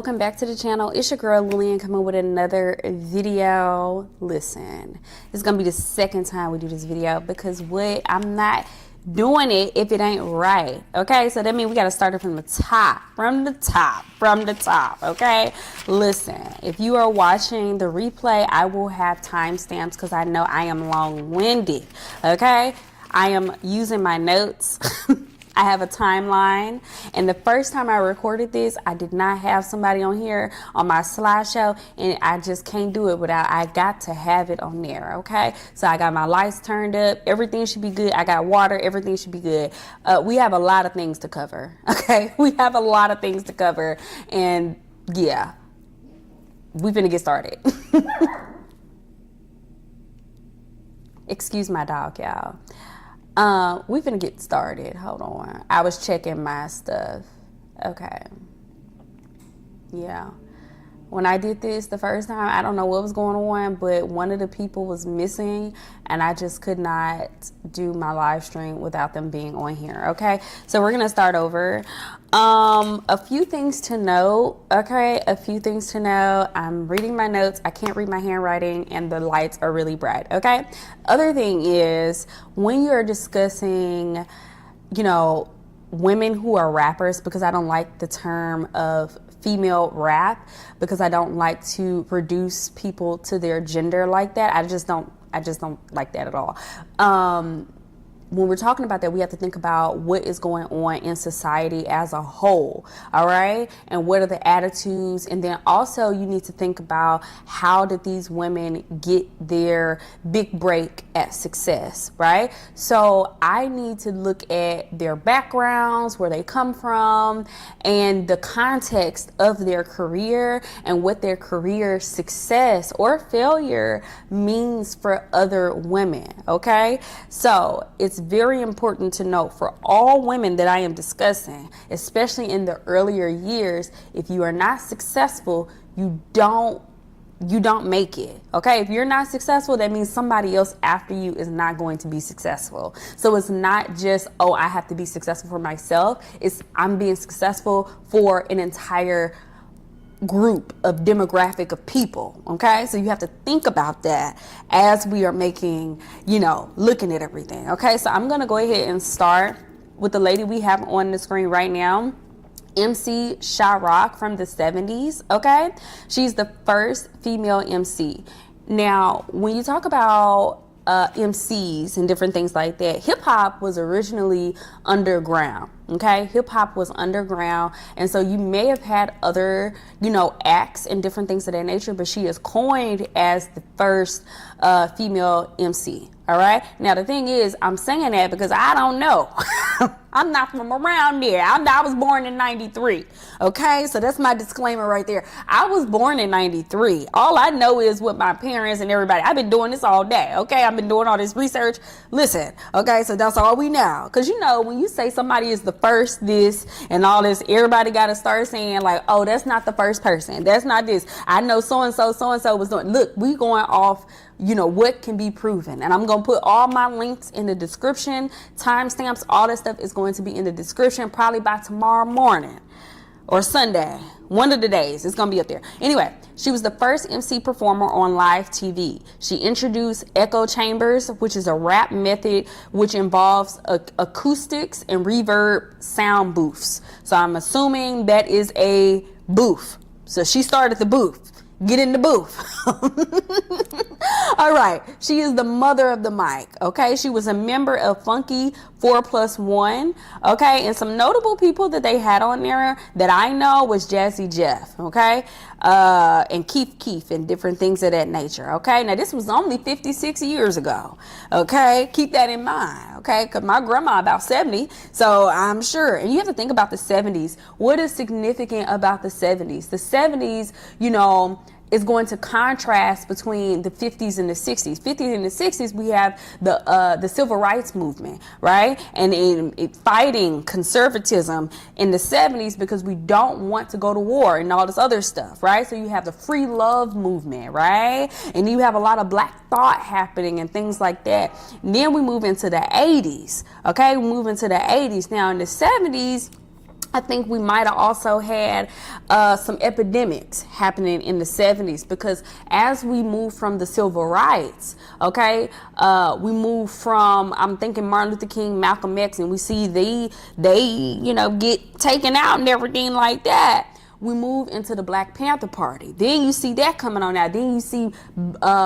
Welcome back to the channel. It's your girl Lillian coming with another video. Listen, this is gonna be the second time we do this video because I'm not doing it if it ain't right. Okay, so that means we gotta start it from the top. Okay, listen, if you are watching the replay, I will have timestamps because I know I am long-winded. Okay, I am using my notes. I have a timeline, and the first time I recorded this, I did not have somebody on here on my slideshow, and I just can't do it without, I got to have it on there, okay? So I got my lights turned up, everything should be good, I got water, everything should be good. We have a lot of things to cover, okay? We have a lot of things to cover, and yeah, we finna get started. Excuse my dog, y'all. We finna get started. Hold on. I was checking my stuff. Okay. Yeah. When I did this the first time, I don't know what was going on, but one of the people was missing, and I just could not do my live stream without them being on here. Okay. So we're gonna start over. A few things to know. Okay. A few things to know. I'm reading my notes. I can't read my handwriting, and the lights are really bright. Okay. Other thing is, when you're discussing, you know, women who are rappers, because I don't like the term of female rap, because I don't like to reduce people to their gender like that. I just don't like that at all. When we're talking about that, we have to think about what is going on in society as a whole, all right? And what are the attitudes? And then also you need to think about, how did these women get their big break at success, right? So I need to look at their backgrounds, where they come from, and the context of their career, and what their career success or failure means for other women, okay? So it's very important to note, for all women that I am discussing, especially in the earlier years, if you are not successful, you don't make it, okay? If you're not successful, that means somebody else after you is not going to be successful. So it's not just, oh, I have to be successful for myself. It's, I'm being successful for an entire group of demographic of people, okay? So you have to think about that as we are making, looking at everything, okay? So I'm gonna go ahead and start with the lady we have on the screen right now, MC ShaRock from the 70s, okay? She's the first female MC. Now, when you talk about MCs and different things like that, hip hop was originally underground. Okay, hip hop was underground, and so you may have had other, acts and different things of that nature, but she is coined as the first female MC. All right. Now the thing is, I'm saying that because I don't know. I'm not from around there. I was born in '93. Okay, so that's my disclaimer right there. I was born in '93. All I know is what my parents and everybody. I've been doing this all day. Okay, I've been doing all this research. Listen. Okay, so that's all we know. Because when you say somebody is the first this and all this, everybody got to start saying like, oh, that's not the first person. That's not this. I know so and so was doing. Look, we going off, what can be proven. And I'm going to put all my links in the description. Timestamps, all that stuff is going to be in the description probably by tomorrow morning or Sunday. One of the days it's going to be up there. Anyway, she was the first MC performer on live TV. She introduced echo chambers, which is a rap method which involves acoustics and reverb sound booths. So I'm assuming that is a booth. So she started the booth. Get in the booth. All right. She is the mother of the mic. Okay. She was a member of Funky 4+1. Okay. And some notable people that they had on there that I know was Jazzy Jeff. Okay. And Keith and different things of that nature. Okay. Now this was only 56 years ago. Okay. Keep that in mind. Okay. Cause my grandma about 70. So I'm sure. And you have to think about the 70s. What is significant about the 70s? The 70s, is going to contrast between the 50s and the 60s. 50s and the 60s, we have the civil rights movement, right? And in fighting conservatism in the 70s because we don't want to go to war and all this other stuff, right? So you have the free love movement, right? And you have a lot of black thought happening and things like that. And then we move into the 80s, okay? We move into the 80s. Now in the 70s, I think we might have also had some epidemics happening in the 70s, because as we move from the civil rights, okay, we move from, I'm thinking Martin Luther King, Malcolm X, and we see they you know, get taken out and everything like that. We move into the Black Panther Party. Then you see that coming on out. Then you see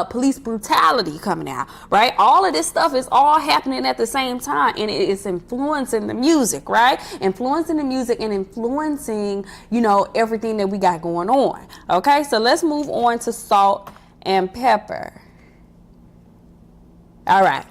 police brutality coming out, right? All of this stuff is all happening at the same time, and it is influencing the music, right? Influencing the music and influencing, you know, everything that we got going on. Okay, so let's move on to Salt and Pepper. All right.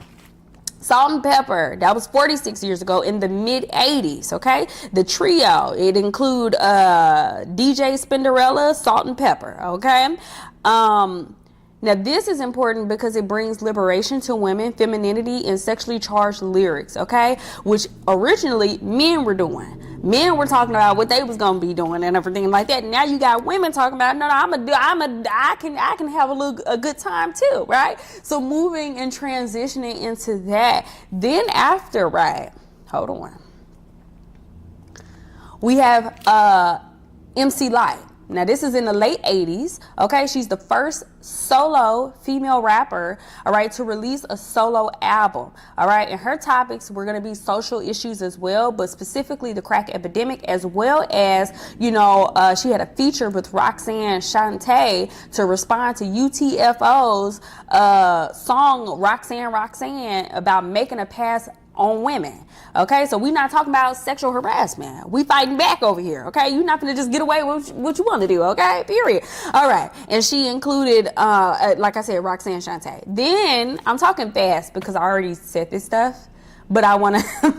Salt and Pepper, that was 46 years ago in the mid-80s, okay? The trio, it include DJ Spinderella, Salt and Pepper, okay? Now, this is important because it brings liberation to women, femininity, and sexually charged lyrics, okay? Which originally men were doing. Men were talking about what they was gonna be doing and everything like that. Now you got women talking about, no, I can have a good time too, right? So moving and transitioning into that. Then after, right? Hold on. We have MC Lyte. Now, this is in the late 80s, okay? She's the first solo female rapper, all right, to release a solo album, all right? And her topics were going to be social issues as well, but specifically the crack epidemic, as well as, you know, she had a feature with Roxanne Shante to respond to UTFO's song Roxanne about making a pass on women. Okay, so we're not talking about sexual harassment. We fighting back over here. Okay, you're not gonna just get away with what you want to do. Okay, period. All right, and she included, like I said, Roxanne Shante. Then I'm talking fast because I already said this stuff, but I want to.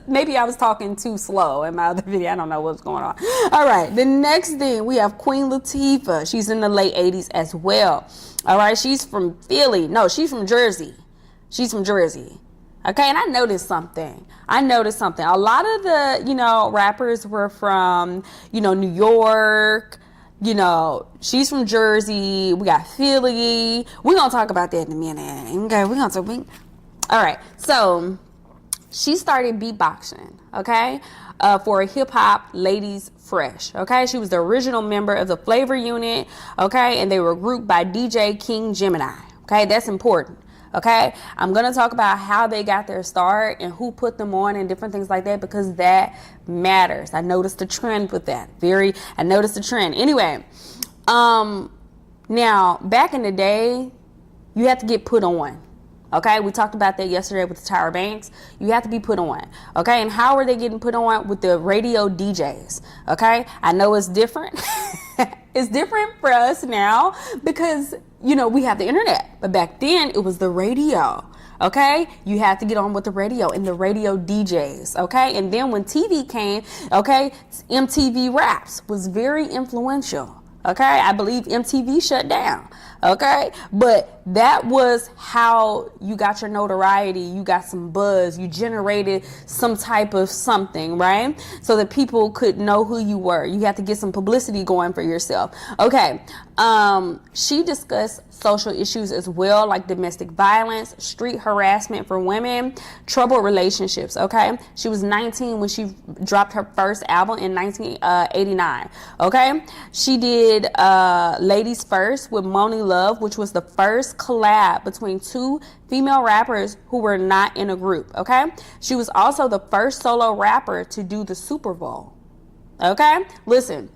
Maybe I was talking too slow in my other video. I don't know what's going on. All right, the next thing we have Queen Latifah. She's in the late 80s as well. All right, she's from Philly. No, she's from Jersey. She's from Jersey. Okay, and I noticed something. A lot of the, you know, rappers were from, you know, New York. You know, she's from Jersey. We got Philly. We're going to talk about that in a minute. Okay, we're going to talk. All right, so she started beatboxing, okay, for a hip-hop Ladies Fresh, okay? She was the original member of the Flavor Unit, okay, and they were grouped by DJ King Gemini, okay? That's important. Okay, I'm going to talk about how they got their start and who put them on and different things like that, because that matters. I noticed a trend with that. Anyway, now, back in the day, you had to get put on. Okay, we talked about that yesterday with the Tyra Banks. You have to be put on. Okay, and how are they getting put on? With the radio DJs. Okay, I know it's different. It's different for us now because, you know, we have the internet. But back then, it was the radio. Okay, you had to get on with the radio and the radio DJs. Okay, and then when TV came, okay, MTV Raps was very influential. Okay, I believe MTV shut down. Okay, but that was how you got your notoriety. You got some buzz. You generated some type of something, right? So that people could know who you were. You had to get some publicity going for yourself. Okay, she discussed social issues as well, like domestic violence, street harassment for women, troubled relationships. Okay, she was 19 when she dropped her first album in 1989. Okay, she did Ladies First with Moni Love, which was the first collab between two female rappers who were not in a group. Okay, she was also the first solo rapper to do the Super Bowl. Okay, listen.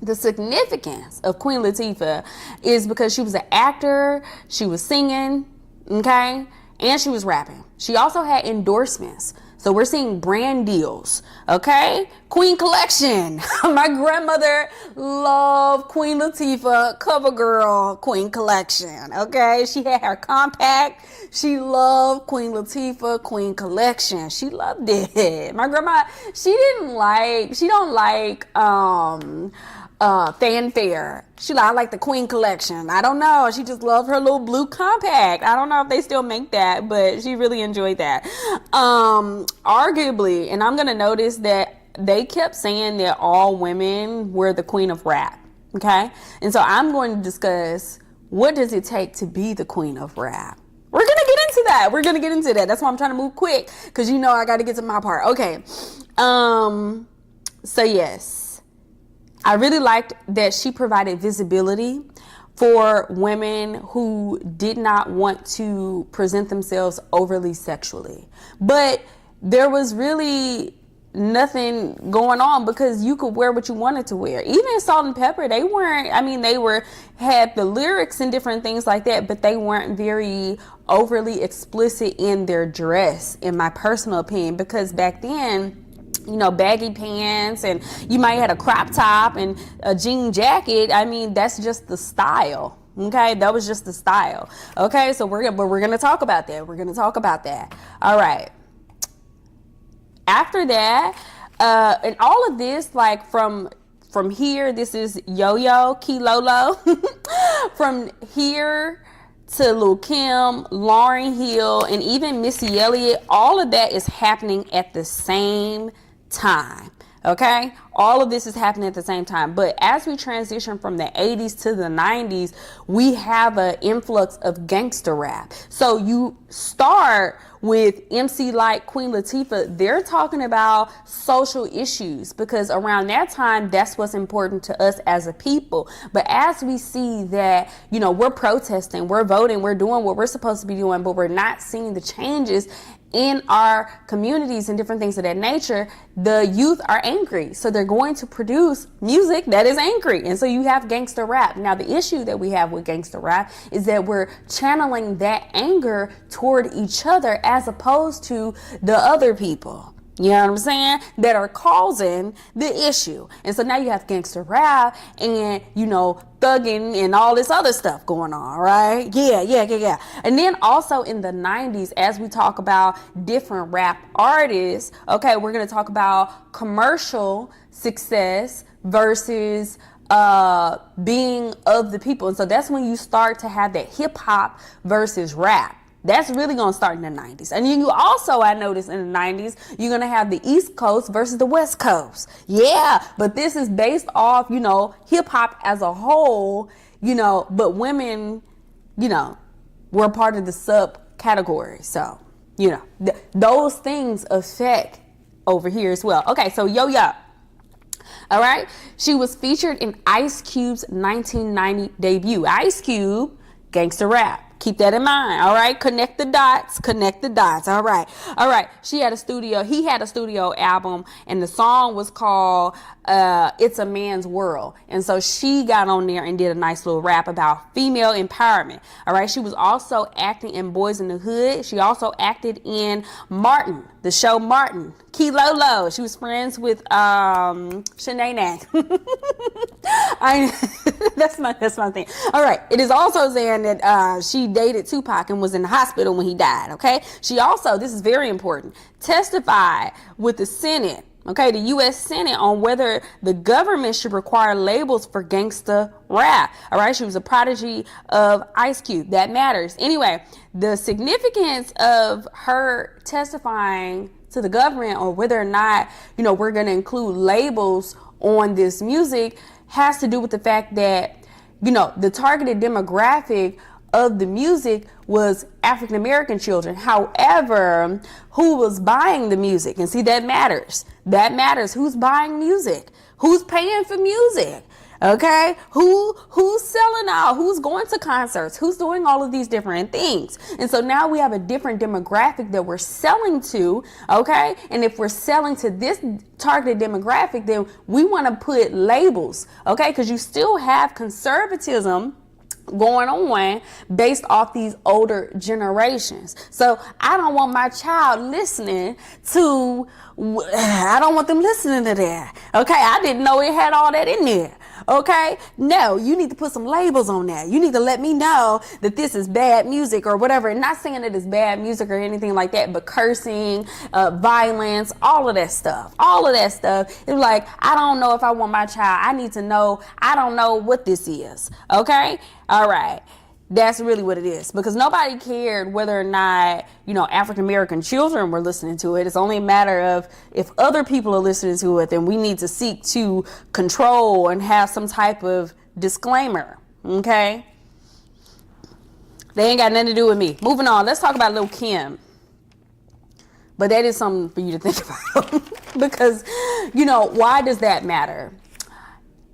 The significance of Queen Latifah is because she was an actor, she was singing, okay, and she was rapping. She also had endorsements. So we're seeing brand deals, okay? Queen Collection. My grandmother loved Queen Latifah, cover girl, Queen Collection, okay? She had her compact. She loved Queen Latifah, Queen Collection. She loved it. My grandma, she don't like fanfare. I like the Queen Collection. I don't know. She just loved her little blue compact. I don't know if they still make that, but she really enjoyed that. Arguably, and I'm going to notice that they kept saying that all women were the queen of rap. Okay. And so I'm going to discuss, what does it take to be the queen of rap? We're going to get into that. That's why I'm trying to move quick, because you know I got to get to my part. Okay. So yes, I really liked that she provided visibility for women who did not want to present themselves overly sexually. But there was really nothing going on because you could wear what you wanted to wear. Even Salt and Pepper, they weren't, I mean, they were, had the lyrics and different things like that, but they weren't very overly explicit in their dress, in my personal opinion, because back then, you know, baggy pants and you might have had a crop top and a jean jacket. I mean, that's just the style. Okay, that was just the style. Okay, so we're gonna talk about that. We're gonna talk about that. All right. After that, and all of this, like from here, this is Yo-Yo, Kilolo. From here to Lil Kim, Lauryn Hill, and even Missy Elliott, all of that is happening at the same time. Okay, all of this is happening at the same time. But as we transition from the 80s to the 90s, we have an influx of gangster rap. So you start with MC Lyte, Queen Latifah. They're talking about social issues because around that time, that's what's important to us as a people. But as we see that, you know, we're protesting, we're voting, we're doing what we're supposed to be doing, but we're not seeing the changes in our communities and different things of that nature, the youth are angry. So they're going to produce music that is angry. And so you have gangster rap. Now, the issue that we have with gangster rap is that we're channeling that anger toward each other as opposed to the other people. You know what I'm saying? That are causing the issue. And so now you have gangster rap and, you know, thugging and all this other stuff going on, right? Yeah. And then also in the 90s, as we talk about different rap artists, okay, we're going to talk about commercial success versus being of the people. And so that's when you start to have that hip hop versus rap. That's really going to start in the 90s. And you also, I noticed in the 90s, you're going to have the East Coast versus the West Coast. Yeah, but this is based off, you know, hip hop as a whole, you know, but women, you know, were part of the subcategory. So, you know, those things affect over here as well. Okay, so Yo-Yo. All right. She was featured in Ice Cube's 1990 debut. Ice Cube, gangster rap. Keep that in mind. All right. Connect the dots. All right. He had a studio album and the song was called It's a Man's World. And so she got on there and did a nice little rap about female empowerment. All right. She was also acting in Boys in the Hood. She also acted in Martin, the show Martin. Kilolo. She was friends with Shanae. That's my thing. All right. It is also saying that she dated Tupac and was in the hospital when he died. Okay. She also, this is very important, testified with the Senate. Okay, the U.S. Senate on whether the government should require labels for gangsta rap. All right, she was a prodigy of Ice Cube. That matters. Anyway, the significance of her testifying to the government on whether or not, you know, we're going to include labels on this music has to do with the fact that, you know, the targeted demographic of the music was African American children. However, who was buying the music? And see, that matters. That matters. Who's buying music? Who's paying for music? Okay, who's selling out? Who's going to concerts? Who's doing all of these different things? And so now we have a different demographic that we're selling to. Okay, and if we're selling to this targeted demographic, then we want to put labels. Okay, because you still have conservatism going on based off these older generations. So I don't want my child listening to, I don't want them listening to that. Okay, I didn't know it had all that in there. Okay, no, you need to put some labels on that. You need to let me know that this is bad music or whatever. And not saying that it's bad music or anything like that, but cursing, violence, all of that stuff. It's like, I don't know if I want my child. I need to know. I don't know what this is. Okay, all right. That's really what it is, because nobody cared whether or not, you know, African American children were listening to it. It's only a matter of if other people are listening to it, then we need to seek to control and have some type of disclaimer. Okay. They ain't got nothing to do with me. Moving on. Let's talk about Lil Kim. But that is something for you to think about. Because, why does that matter?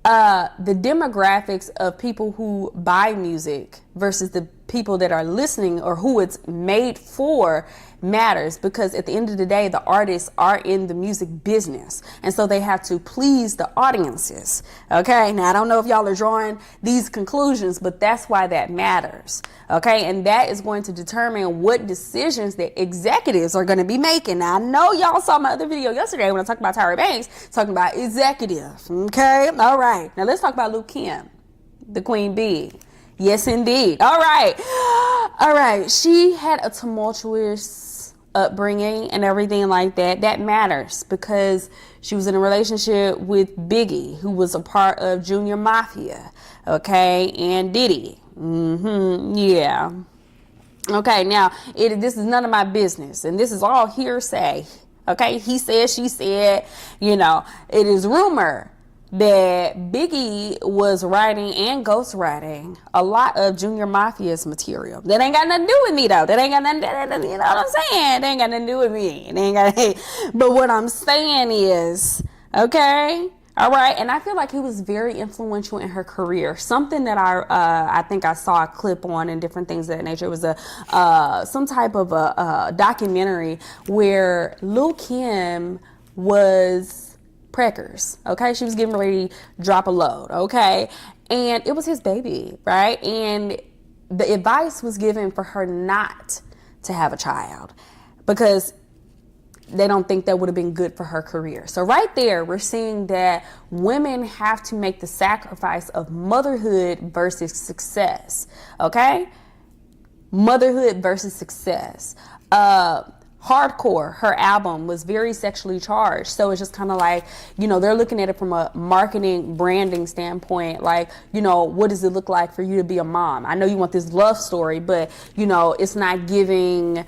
The demographics of people who buy music versus the people that are listening or who it's made for matters, because at the end of the day, the artists are in the music business, and so they have to please the audiences. Okay, now I don't know if y'all are drawing these conclusions, but that's why that matters. Okay, and that is going to determine what decisions the executives are going to be making. Now I know y'all saw my other video yesterday when I talked about Tyra Banks, talking about executive. Okay, all right, now let's talk about Lil Kim, the Queen Bee. Yes, indeed. All right. She had a tumultuous upbringing and everything like that. That matters because she was in a relationship with Biggie, who was a part of Junior Mafia, okay, and Diddy. Yeah. Okay, now, this is none of my business, and this is all hearsay, okay? He said, she said, it is rumor that Biggie was writing and ghostwriting a lot of Junior Mafia's material. That ain't got nothing to do with me, though. That ain't got nothing, you know what I'm saying? That ain't got nothing to do with me. But what I'm saying is, okay, all right, and I feel like he was very influential in her career. Something that I think I saw a clip on and different things of that nature. It was some type of a documentary where Lil Kim was preggers, okay? She was getting ready to drop a load, okay? And it was his baby, right? And the advice was given for her not to have a child because they don't think that would have been good for her career. So right there, we're seeing that women have to make the sacrifice of motherhood versus success, okay? Motherhood versus success. Hardcore, her album was very sexually charged. So it's just kind of like, they're looking at it from a marketing, branding standpoint. Like, what does it look like for you to be a mom? I know you want this love story, but, it's not giving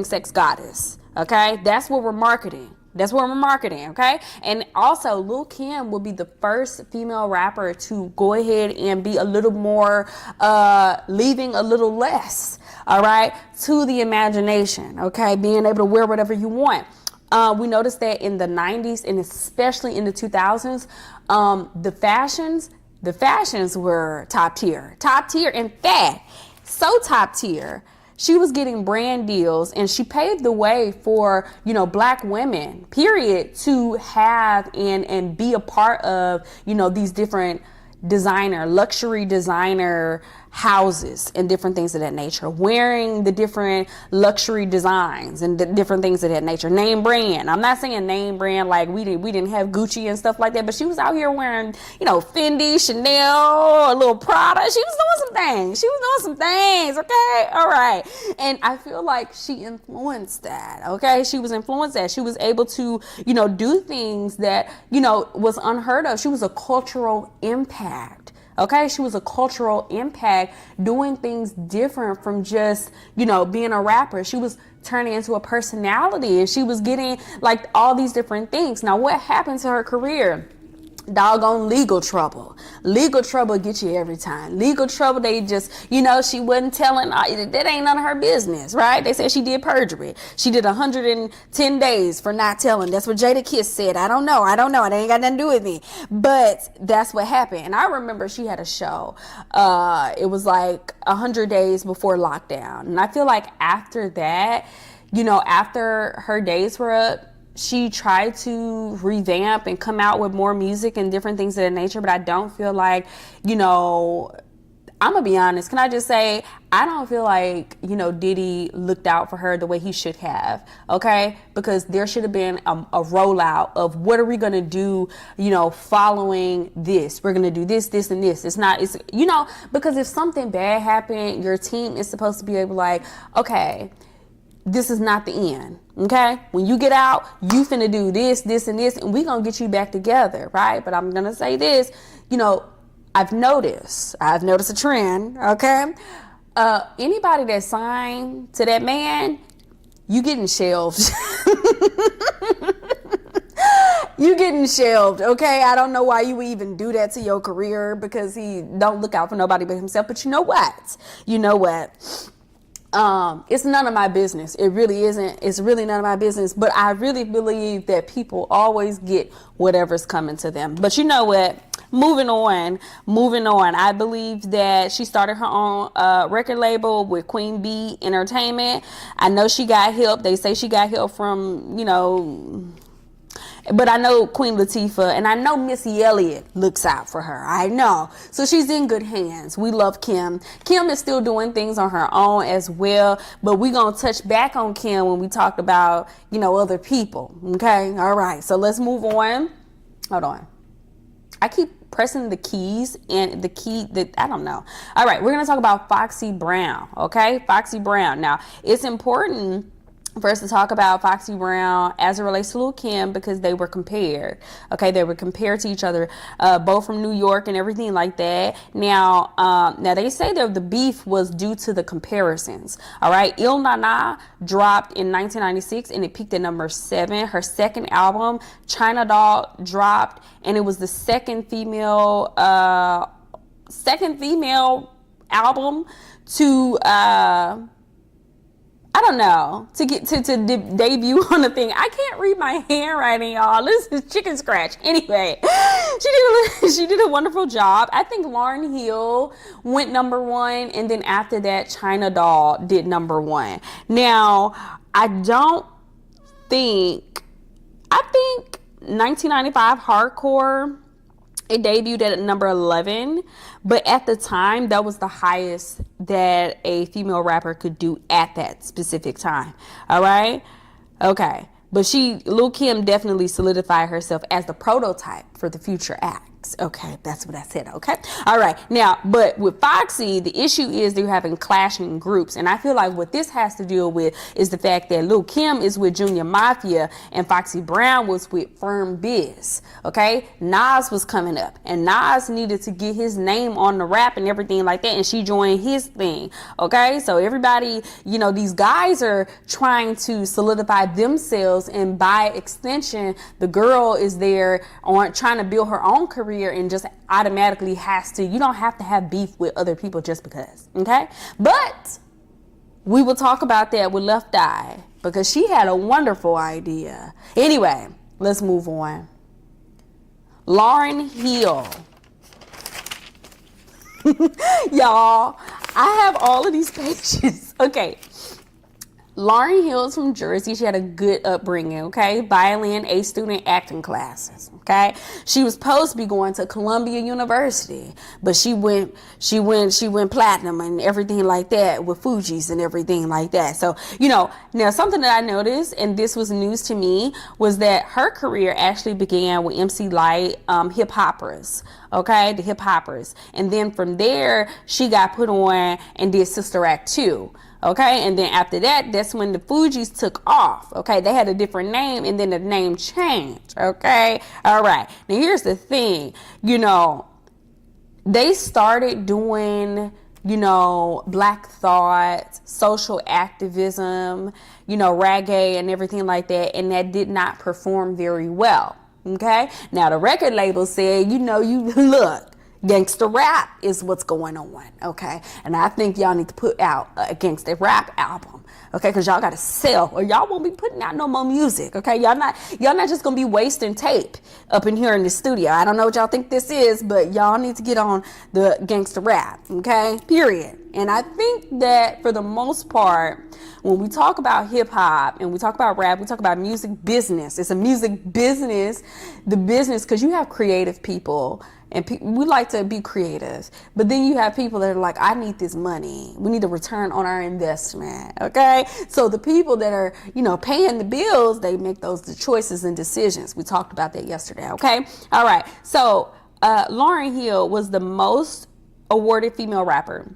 sex goddess. Okay. That's what we're marketing. Okay? And also, Lil Kim will be the first female rapper to go ahead and be a little more, leaving a little less, all right, to the imagination, okay? Being able to wear whatever you want. We noticed that in the 90s and especially in the 2000s, the fashions were top tier. In fact, so top tier. She was getting brand deals, and she paved the way for, black women, period, to have and be a part of, these different luxury designer houses and different things of that nature, wearing the different luxury designs and different things of that nature. Name brand. I'm not saying name brand like we didn't have Gucci and stuff like that, but she was out here wearing, Fendi, Chanel, a little Prada. She was doing some things. Okay. All right. And I feel like she influenced that. Okay. She was influenced that. She was able to, do things that, was unheard of. She was a cultural impact. Okay, she was a cultural impact, doing things different from just, being a rapper. She was turning into a personality, and she was getting like all these different things. Now, what happened to her career? Doggone legal trouble. Legal trouble get you every time. Legal trouble, they just, she wasn't telling, that ain't none of her business, right? They said she did perjury. She did 110 days for not telling. That's what Jada Kiss said. I don't know. It ain't got nothing to do with me. But that's what happened. And I remember she had a show. It was like 100 days before lockdown. And I feel like after that, after her days were up, she tried to revamp and come out with more music and different things of that nature, but I don't feel like, I'm gonna be honest. Can I just say, I don't feel like, Diddy looked out for her the way he should have, okay? Because there should have been a rollout of what are we gonna do, following this. We're gonna do this, this, and this. Because if something bad happened, your team is supposed to be able like, okay, this is not the end, okay? When you get out, you finna do this, this, and this, and we gonna get you back together, right? But I'm gonna say this, I've noticed a trend, okay? Anybody that signed to that man, you getting shelved. You getting shelved, okay? I don't know why you would even do that to your career, because he don't look out for nobody but himself. But you know what? It's none of my business. It really isn't. It's really none of my business. But I really believe that people always get whatever's coming to them. But you know what? Moving on. I believe that she started her own record label with Queen B Entertainment. I know she got help. They say she got help from, but I know Queen Latifah and I know Missy Elliott looks out for her. I know. So she's in good hands. We love Kim. Kim is still doing things on her own as well. But we're going to touch back on Kim when we talk about, other people. Okay? All right. So let's move on. Hold on. I keep pressing the keys and the key that I don't know. All right. We're going to talk about Foxxy Brown. Okay? Foxxy Brown. Now, it's important for us to talk about Foxxy Brown as it relates to Lil Kim because they were compared. Okay, they were compared to each other, both from New York and everything like that. Now they say that the beef was due to the comparisons. All right, Il Nana dropped in 1996 and it peaked at number 7. Her second album, China Doll, dropped and it was the second female album to to get to debut on the thing. I can't read my handwriting, y'all. This is chicken scratch. Anyway, she did a wonderful job. I think Lauryn Hill went number 1, and then after that, China Doll did number 1. Now, I think 1995 Hardcore, it debuted at number 11, but at the time, that was the highest that a female rapper could do at that specific time. All right? Okay. But Lil Kim definitely solidified herself as the prototype for the future acts. Okay, that's what I said. Okay. All right. Now, but with Foxxy, the issue is they're having clashing groups. And I feel like what this has to deal with is the fact that Lil Kim is with Junior Mafia and Foxxy Brown was with Firm Biz. Okay. Nas was coming up and Nas needed to get his name on the rap and everything like that. And she joined his thing. Okay. So everybody, these guys are trying to solidify themselves. And by extension, the girl is there on trying to build her own career and just automatically you don't have to have beef with other people just because. Okay. But we will talk about that with Left Eye because she had a wonderful idea. Anyway, let's move on. Lauryn Hill. Y'all, I have all of these pages. Okay. Lauryn Hill is from Jersey. She had a good upbringing, okay? Violin, A student, acting classes, okay? She was supposed to be going to Columbia University, but she went platinum and everything like that with Fuji's and everything like that. So, now something that I noticed, and this was news to me, was that her career actually began with MC Lyte, hip hoppers, okay? The hip hoppers. And then from there, she got put on and did Sister Act 2. Okay, and then after that, that's when the Fugees took off. Okay, they had a different name and then the name changed. Okay, all right. Now here's the thing, they started doing, Black thought, social activism, reggae and everything like that, and that did not perform very well. Okay, now the record label said, you look. Gangsta rap is what's going on, okay? And I think y'all need to put out a gangsta rap album, okay? Because y'all got to sell, or y'all won't be putting out no more music, okay? Y'all not just gonna be wasting tape up in here in the studio. I don't know what y'all think this is, but y'all need to get on the gangsta rap, okay? Period. And I think that for the most part, when we talk about hip hop and we talk about rap, we talk about music business. It's a music business, because you have creative people. And we like to be creative. But then you have people that are like, I need this money. We need a return on our investment. Okay? So the people that are, paying the bills, they make the choices and decisions. We talked about that yesterday. Okay? All right. So Lauryn Hill was the most awarded female rapper.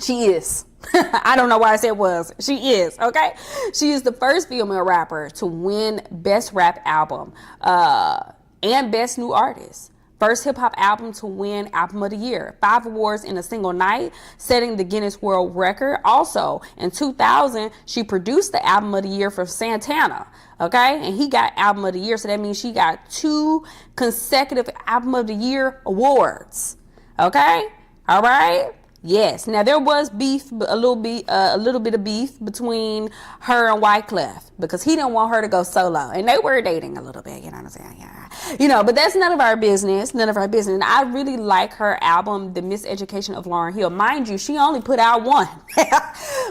She is. I don't know why I said was. She is. Okay? She is the first female rapper to win Best Rap Album and Best New Artist. First hip-hop album to win Album of the Year. 5 awards in a single night, setting the Guinness World Record. Also, in 2000, she produced the Album of the Year for Santana. Okay? And he got Album of the Year, so that means she got 2 consecutive Album of the Year awards. Okay? All right? Yes. Now there was beef, a little bit of beef between her and Wyclef because he didn't want her to go solo, and they were dating a little bit. You know what I'm saying? Yeah. You know, but that's none of our business. None of our business. And I really like her album, The Miseducation of Lauryn Hill. Mind you, she only put out one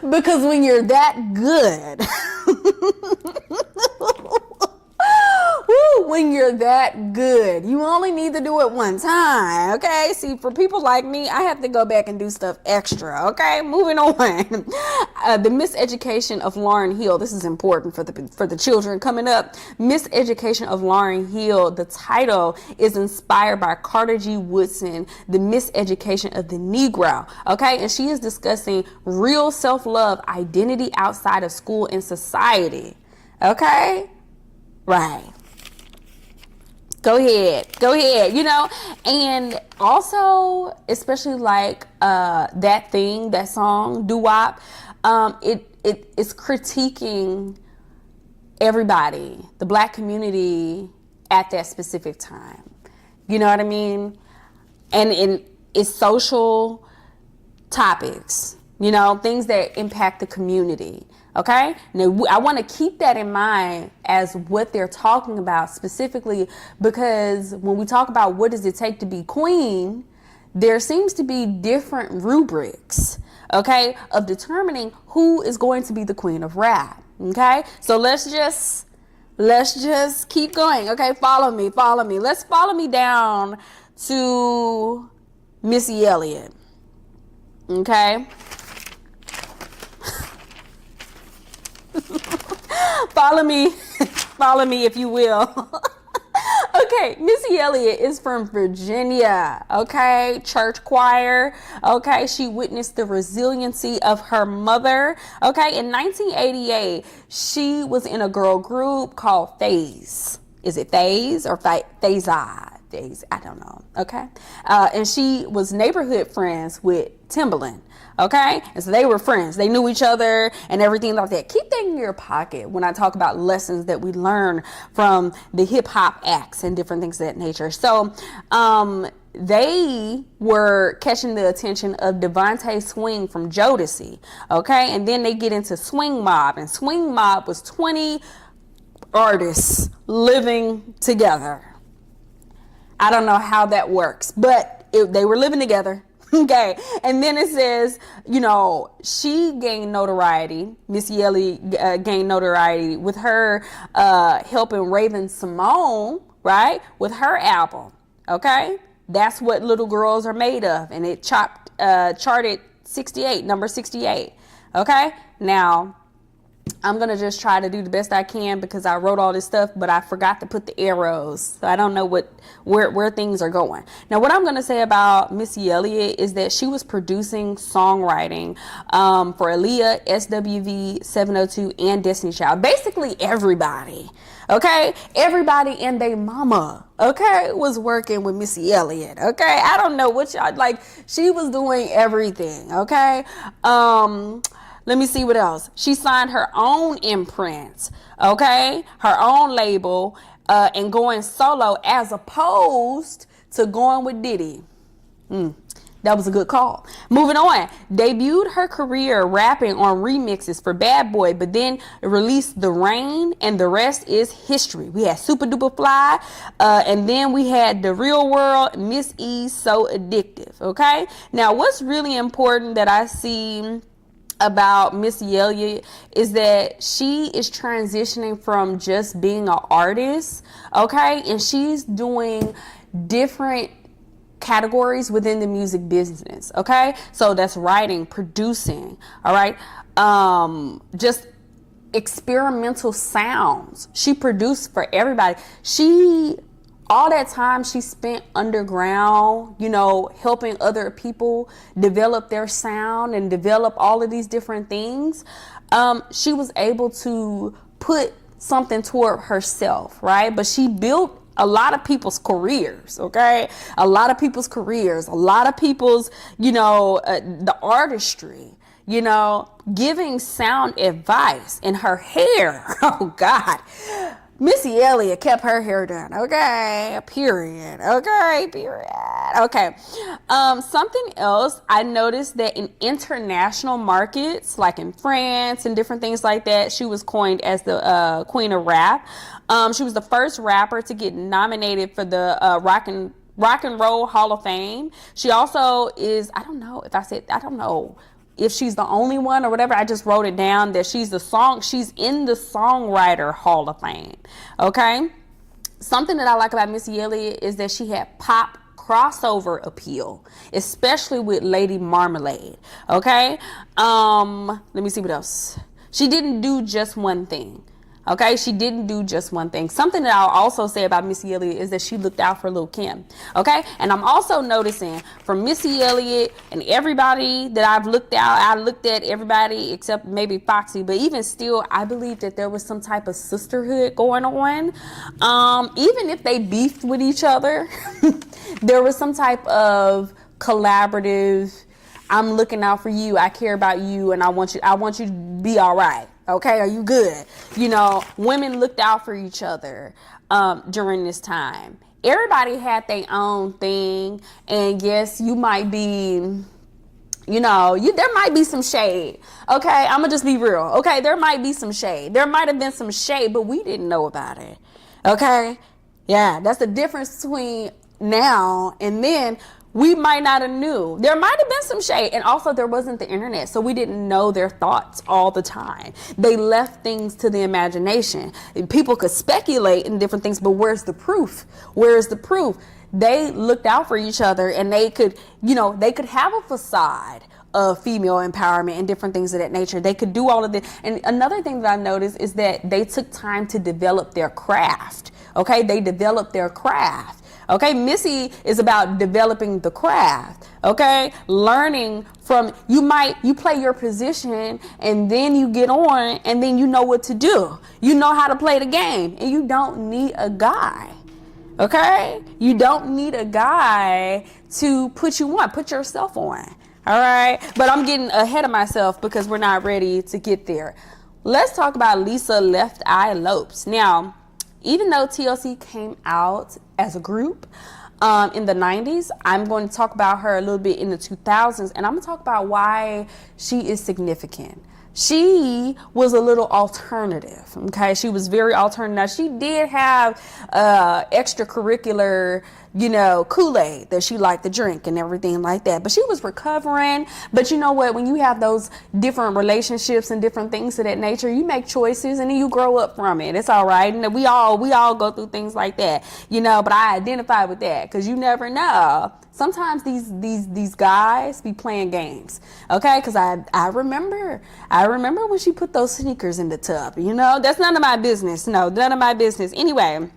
because when you're that good. Woo, when you're that good, you only need to do it one time, okay? See, for people like me, I have to go back and do stuff extra, okay? Moving on. The Miseducation of Lauryn Hill. This is important for the children coming up. Miseducation of Lauryn Hill. The title is inspired by Carter G. Woodson, The Miseducation of the Negro, okay? And she is discussing real self-love, identity outside of school and society, okay? Right. Go ahead, you know, and also, especially like that song, Doo-Wop, it is critiquing everybody, the Black community at that specific time. You know what I mean? And it's social topics, you know, things that impact the community. Okay, now I want to keep that in mind as what they're talking about specifically, because when we talk about what does it take to be queen, there seems to be different rubrics, okay, of determining who is going to be the queen of rap. Okay, so let's just keep going. Okay, follow me. Let's follow me down to Missy Elliott. Okay. Follow me if you will. Okay, Missy Elliott is from Virginia, okay, church choir, okay, she witnessed the resiliency of her mother, okay, in 1988, she was in a girl group called Phase. Is it Phase or Phase? I don't know, okay, and she was neighborhood friends with Timbaland. Okay, and so they were friends. They knew each other and everything like that. Keep that in your pocket when I talk about lessons that we learn from the hip hop acts and different things of that nature. So, they were catching the attention of Devontae Swing from Jodeci. Okay, and then they get into Swing Mob, and Swing Mob was 20 artists living together. I don't know how that works, but they were living together. Okay, and then it says, you know, she gained notoriety. Missy Elliott gained notoriety with her helping Raven Simone, right, with her album. Okay, that's what little girls are made of, and it charted 68, number 68. Okay, now I'm going to just try to do the best I can because I wrote all this stuff, but I forgot to put the arrows. So I don't know where things are going. Now, what I'm going to say about Missy Elliott is that she was producing songwriting for Aaliyah, SWV, 702, and Destiny Child. Basically everybody, okay? Everybody and their mama, okay, was working with Missy Elliott, okay? I don't know what y'all, like, she was doing everything, okay? Let me see what else. She signed her own imprint, okay? Her own label, and going solo as opposed to going with Diddy. That was a good call. Moving on. Debuted her career rapping on remixes for Bad Boy, but then released The Rain, and the rest is history. We had Super Duper Fly, and then we had The Real World, Miss E, So Addictive, okay? Now, what's really important that I see about Missy Elliott is that she is transitioning from just being an artist, okay, and she's doing different categories within the music business, okay? So that's writing, producing, all right, just experimental sounds. She produced for everybody. All that time she spent underground, you know, helping other people develop their sound and develop all of these different things. She was able to put something toward herself, right? But she built a lot of people's careers, okay? A lot of people's, you know, the artistry, you know, giving sound advice, and her hair. Oh, God. Missy Elliott kept her hair done, okay? Period. Okay, period. Okay. Something else, I noticed that in international markets, like in France and different things like that, she was coined as the queen of rap. She was the first rapper to get nominated for the Rock and Roll Hall of Fame. She also is, I don't know if she's the only one or whatever. I just wrote it down that she's in the Songwriter Hall of Fame. Okay. Something that I like about Missy Elliott is that she had pop crossover appeal, especially with Lady Marmalade. Okay. Let me see what else. She didn't do just one thing. Okay, she didn't do just one thing. Something that I'll also say about Missy Elliott is that she looked out for Lil Kim. Okay, and I'm also noticing from Missy Elliott and everybody that I've looked out, I looked at everybody except maybe Foxxy, but even still, I believe that there was some type of sisterhood going on. Even if they beefed with each other, there was some type of collaborative, I'm looking out for you, I care about you, and I want you to be all right. Okay, are you good? You know, women looked out for each other during this time. Everybody had their own thing, and yes, you might be, there might be some shade. Okay, I'm gonna just be real. Okay, there might be some shade. There might have been some shade, but we didn't know about it. Okay, yeah, that's the difference between now and then. We might not have knew. There might have been some shade. And also there wasn't the internet, so we didn't know their thoughts all the time. They left things to the imagination. People could speculate in different things, but where's the proof? Where's the proof? They looked out for each other, and they could have a facade of female empowerment and different things of that nature. They could do all of this. And another thing that I noticed is that they took time to develop their craft. Okay, they developed their craft. Okay, Missy is about developing the craft. Okay, learning from, you play your position, and then you get on, and then you know what to do. You know how to play the game, and you don't need a guy. Okay, you don't need a guy to put you on. Put yourself on. All right, but I'm getting ahead of myself because we're not ready to get there. Let's talk about Lisa Left Eye Lopes. Now, even though TLC came out as a group in the 90s, I'm going to talk about her a little bit in the 2000s, and I'm going to talk about why she is significant. She was a little alternative, okay? She was very alternative. Now, she did have extracurricular, Kool-Aid that she liked to drink and everything like that. But she was recovering. But you know what? When you have those different relationships and different things of that nature, you make choices and then you grow up from it. It's all right. And we all go through things like that, but I identify with that because you never know. Sometimes these guys be playing games, okay? Because I remember when she put those sneakers in the tub. That's none of my business. No, none of my business. Anyway,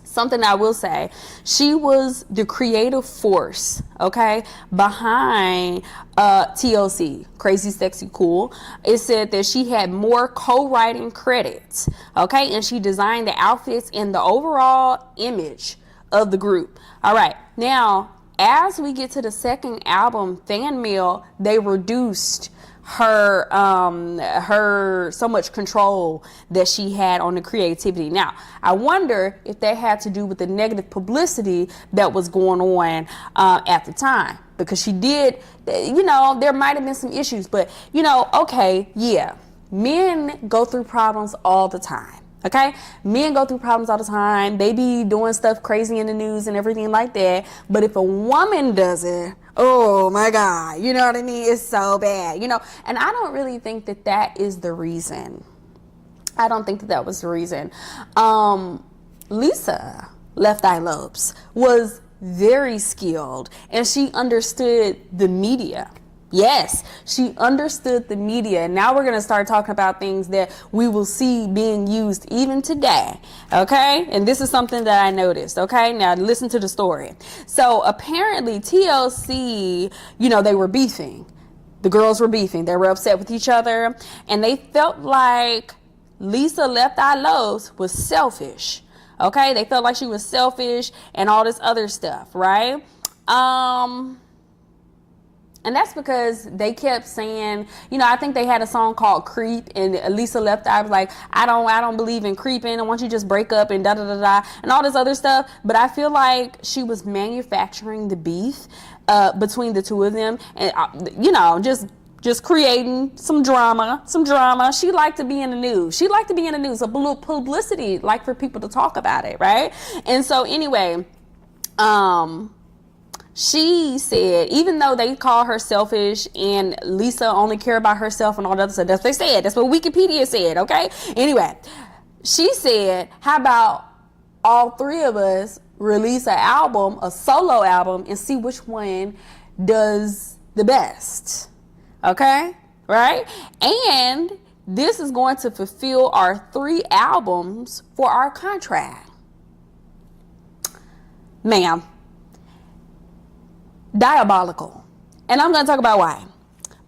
something I will say, she was the creative force, okay, behind TLC, Crazy Sexy Cool. It said that she had more co-writing credits, okay, and she designed the outfits and the overall image of the group. All right, now, as we get to the second album, Fan Mail, they reduced her so much control that she had on the creativity. Now, I wonder if that had to do with the negative publicity that was going on at the time, because she did, there might have been some issues, but okay, yeah, men go through problems all the time. Okay, men go through problems all the time. They be doing stuff crazy in the news and everything like that. But if a woman does it, oh my God, you know what I mean? It's so bad, And I don't really think that is the reason. I don't think that was the reason. Lisa Left Eye Lopes was very skilled, and she understood the media. Yes, she understood the media. And now we're going to start talking about things that we will see being used even today. Okay. And this is something that I noticed. Okay. Now listen to the story. So apparently TLC, they were beefing. The girls were beefing. They were upset with each other. And they felt like Lisa Left Eye Lopes was selfish. Okay. They felt like she was selfish and all this other stuff. Right. And that's because they kept saying, I think they had a song called Creep, and Lisa Left Eye was like, I don't believe in creeping. I want you to just break up and da da da da and all this other stuff. But I feel like she was manufacturing the beef between the two of them, and just creating some drama. She liked to be in the news. A little publicity, like for people to talk about it, right? And so anyway, she said, even though they call her selfish and Lisa only care about herself and all that other stuff, that's what they said. That's what Wikipedia said, okay? Anyway, she said, how about all three of us release an album, a solo album, and see which one does the best, okay? Right? And this is going to fulfill our 3 albums for our contract. Ma'am. Diabolical. And I'm going to talk about why.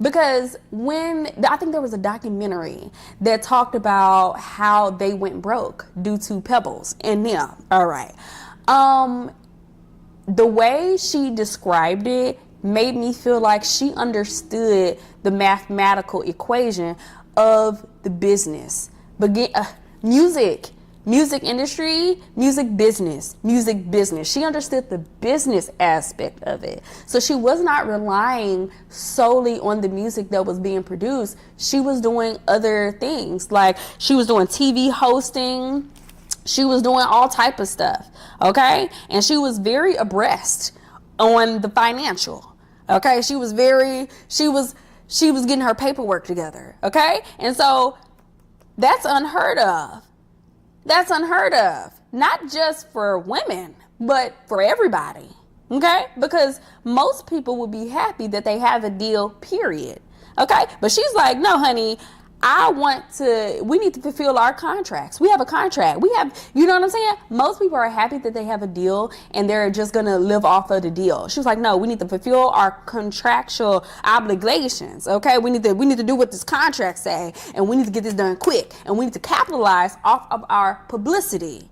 Because I think there was a documentary that talked about how they went broke due to Pebbles and them. All right. The way she described it made me feel like she understood the mathematical equation of the business. Music industry, music business. She understood the business aspect of it. So she was not relying solely on the music that was being produced. She was doing other things. Like she was doing TV hosting. She was doing all type of stuff. Okay. And she was very abreast on the financial. Okay. She was getting her paperwork together. Okay. And so that's unheard of. That's unheard of, not just for women, but for everybody, okay? Because most people would be happy that they have a deal, period, okay? But she's like, no, honey, we need to fulfill our contracts. We have a contract. You know what I'm saying? Most people are happy that they have a deal and they're just going to live off of the deal. She was like, no, we need to fulfill our contractual obligations. Okay. We need to do what this contract say, and we need to get this done quick, and we need to capitalize off of our publicity.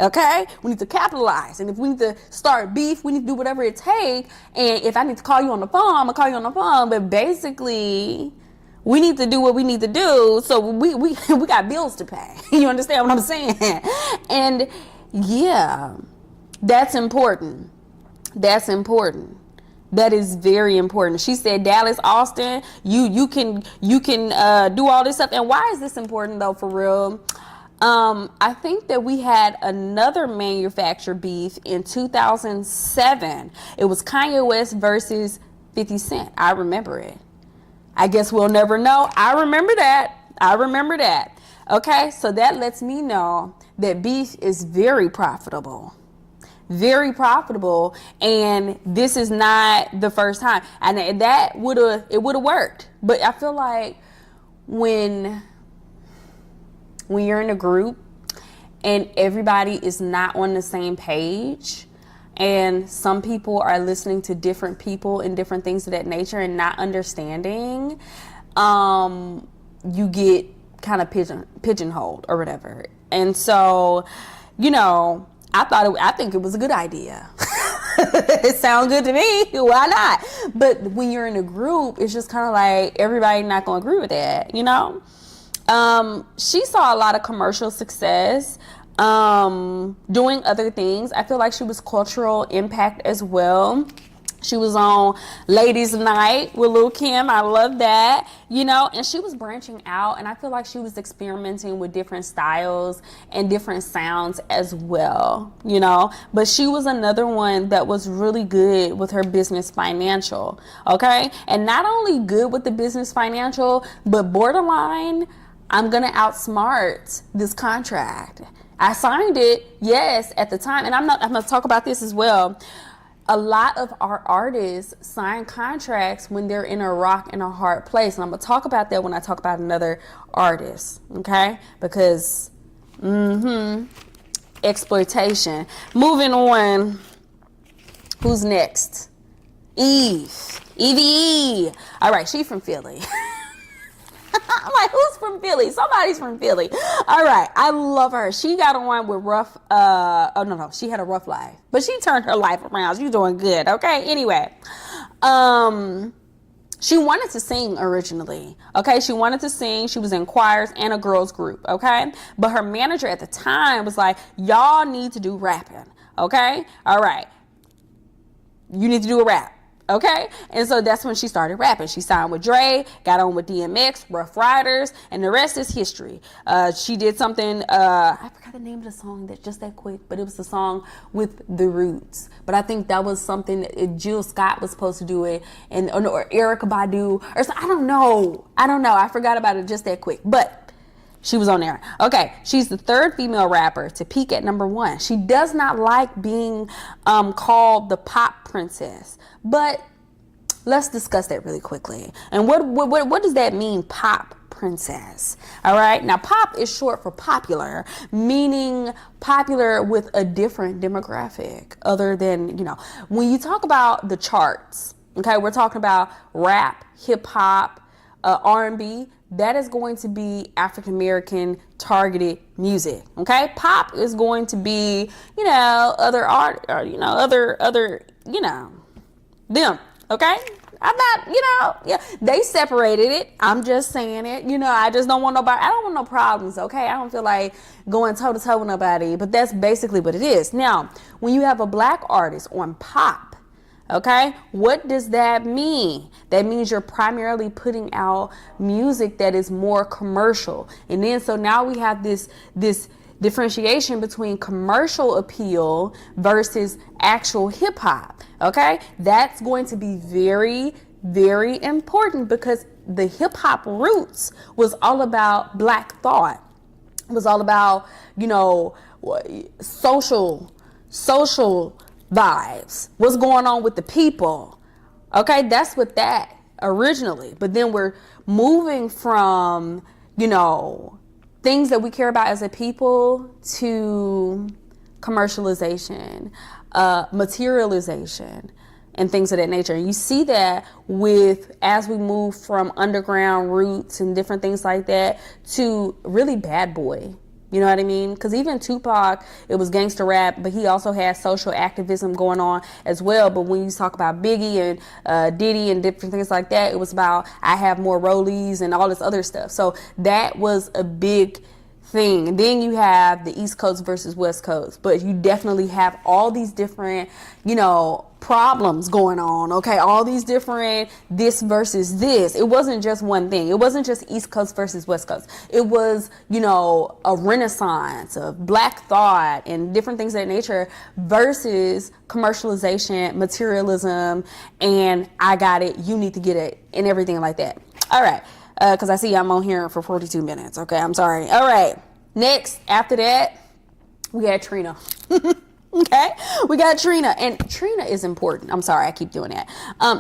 Okay. We need to capitalize. And if we need to start beef, we need to do whatever it takes. And if I need to call you on the phone, I'm gonna call you on the phone. But basically, we need to do what we need to do, so we got bills to pay. You understand what I'm saying? And yeah, that's important. That is very important. She said, Dallas, Austin, you can do all this stuff. And why is this important though, for real? I think that we had another manufacturer beef in 2007. It was Kanye West versus 50 Cent. I remember it. I guess we'll never know. I remember that. Okay, so that lets me know that beef is very profitable. Very profitable, and this is not the first time. And it would have worked. But I feel like when you're in a group and everybody is not on the same page, and some people are listening to different people and different things of that nature and not understanding, you get kind of pigeonholed or whatever. And so, I think it was a good idea. It sounds good to me. Why not? But when you're in a group, it's just kind of like everybody not going to agree with that, She saw a lot of commercial success doing other things. I feel like she was cultural impact as well. She was on Ladies Night with Lil Kim. I love that, and she was branching out, and I feel like she was experimenting with different styles and different sounds as well, but she was another one that was really good with her business financial. Okay. And not only good with the business financial, but borderline, I'm going to outsmart this contract. I signed it, yes, at the time. And I'm going to talk about this as well. A lot of our artists sign contracts when they're in a rock and a hard place. And I'm going to talk about that when I talk about another artist, okay? Because, exploitation. Moving on. Who's next? Evie. All right, she's from Philly. I'm like, who's from Philly? Somebody's from Philly. All right. I love her. She got on with rough, she had a rough life, but she turned her life around. She's doing good. Okay. Anyway, she wanted to sing originally. Okay. She wanted to sing. She was in choirs and a girls group. Okay. But her manager at the time was like, y'all need to do rapping. Okay. All right. You need to do a rap. Okay, and so that's when she started rapping. She signed with Dre, got on with DMX, Rough Riders, and the rest is history. She did something, I forgot the name of the song that just that quick, but it was the song with The Roots. But I think that was something that Jill Scott was supposed to do it, and or Erykah Badu, or so, I don't know. I forgot about it just that quick, but she was on there. Okay, she's the third female rapper to peak at number 1. She does not like being called the pop princess, but let's discuss that really quickly. And what does that mean, pop princess? All right, now pop is short for popular, meaning popular with a different demographic other than, when you talk about the charts, okay, we're talking about rap, hip hop, R&B. That is going to be African American targeted music. Okay, pop is going to be, other art, or other, them. Okay, I'm not, they separated it. I'm just saying it. I just don't want nobody. I don't want no problems. Okay, I don't feel like going toe to toe with nobody. But that's basically what it is. Now, when you have a black artist on pop, okay, what does that mean? That means you're primarily putting out music that is more commercial. And then so now we have this differentiation between commercial appeal versus actual hip hop. Okay, that's going to be very, very important because the hip hop roots was all about black thought. It was all about, social vibes, what's going on with the people. Okay, that's what that originally, but then we're moving from things that we care about as a people to commercialization, materialization, and things of that nature. And you see that as we move from underground roots and different things like that to really bad boy. You know what I mean? Because even Tupac, it was gangster rap, but he also had social activism going on as well. But when you talk about Biggie and Diddy and different things like that, it was about I have more rollies and all this other stuff. So that was a big thing. And then you have the East Coast versus West Coast. But you definitely have all these different, problems going on. Okay, all these different this versus this. It wasn't just one thing. It wasn't just East Coast versus West Coast. It was, a renaissance of black thought and different things of that nature versus commercialization, materialism, and I got it, you need to get it, and everything like that. All right, because I see I'm on here for 42 minutes. Okay, I'm sorry. All right, next, after that, we had Trina. Okay, we got Trina, and Trina is important. I'm sorry, I keep doing that.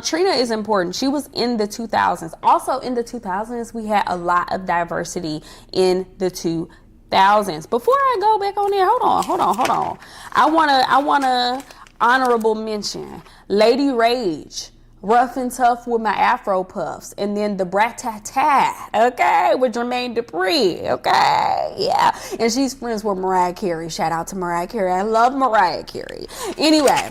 Trina is important. She was in the 2000s. Also in the 2000s, we had a lot of diversity in the 2000s. Before I go back on there, hold on. I wanna honorable mention Lady Rage, Rough and Tough with my Afro Puffs, and then the Brat-Tat-Tat, okay, with Jermaine Dupri, okay, yeah, and she's friends with Mariah Carey. Shout out to Mariah Carey. I love Mariah Carey. Anyway,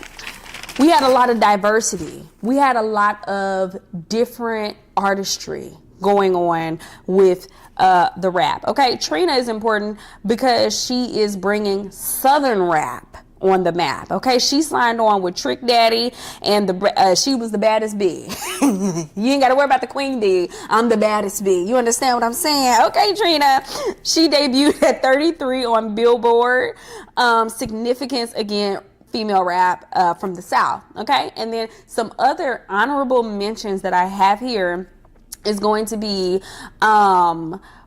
we had a lot of diversity. We had a lot of different artistry going on with the rap. Okay, Trina is important because she is bringing Southern rap on the map. Okay, she signed on with Trick Daddy, and she was the baddest bee. You ain't got to worry about the queen bee. I'm the baddest bee. You understand what I'm saying? Okay, Trina. She debuted at 33 on Billboard. Significance, again, female rap from the South. Okay, and then some other honorable mentions that I have here is going to be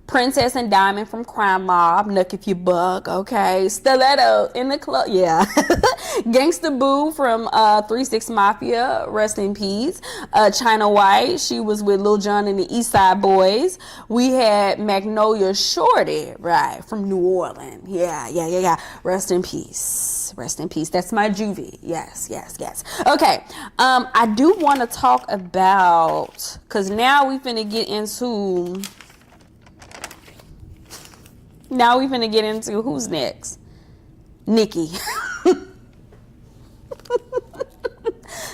Princess and Diamond from Crime Mob, Nuck If You Buck, okay, Stiletto in the Club, yeah, Gangsta Boo from 3 6 Mafia, rest in peace, China White, she was with Lil Jon and the East Side Boys. We had Magnolia Shorty, right, from New Orleans, yeah, rest in peace, that's my juvie, yes, okay, I do want to talk about, because now we finna get into... Now we're going to get into who's next. Nicki.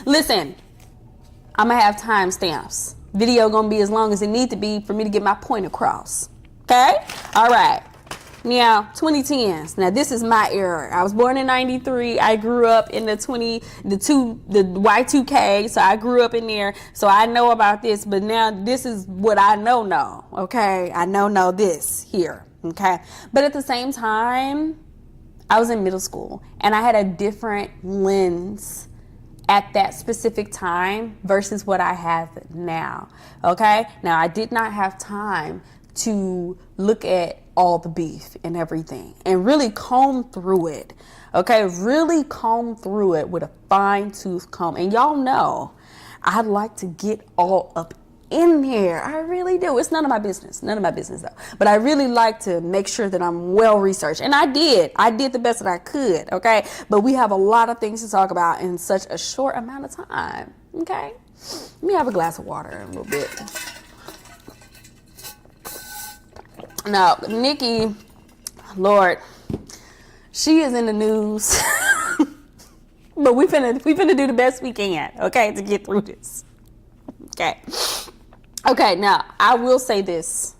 Listen, I'm going to have timestamps. Video going to be as long as it needs to be for me to get my point across. Okay? All right. Now, 2010s. Now, this is my era. I was born in 93. I grew up in the Y2K. So I grew up in there. So I know about this. But now this is what I know. Okay. I know this here. Okay. But at the same time, I was in middle school and I had a different lens at that specific time versus what I have now. Okay. Now, I did not have time to look at all the beef and everything and really comb through it. Okay, really comb through it with a fine tooth comb. And y'all know I'd like to get all up in here. I really do. It's none of my business though. But I really like to make sure that I'm well researched. And I did the best that I could. Okay, but we have a lot of things to talk about in such a short amount of time. Okay, let me have a glass of water in a little bit. Now, Nicki, Lord, she is in the news, but we finna do the best we can, okay, to get through this. Okay, now, I will say this.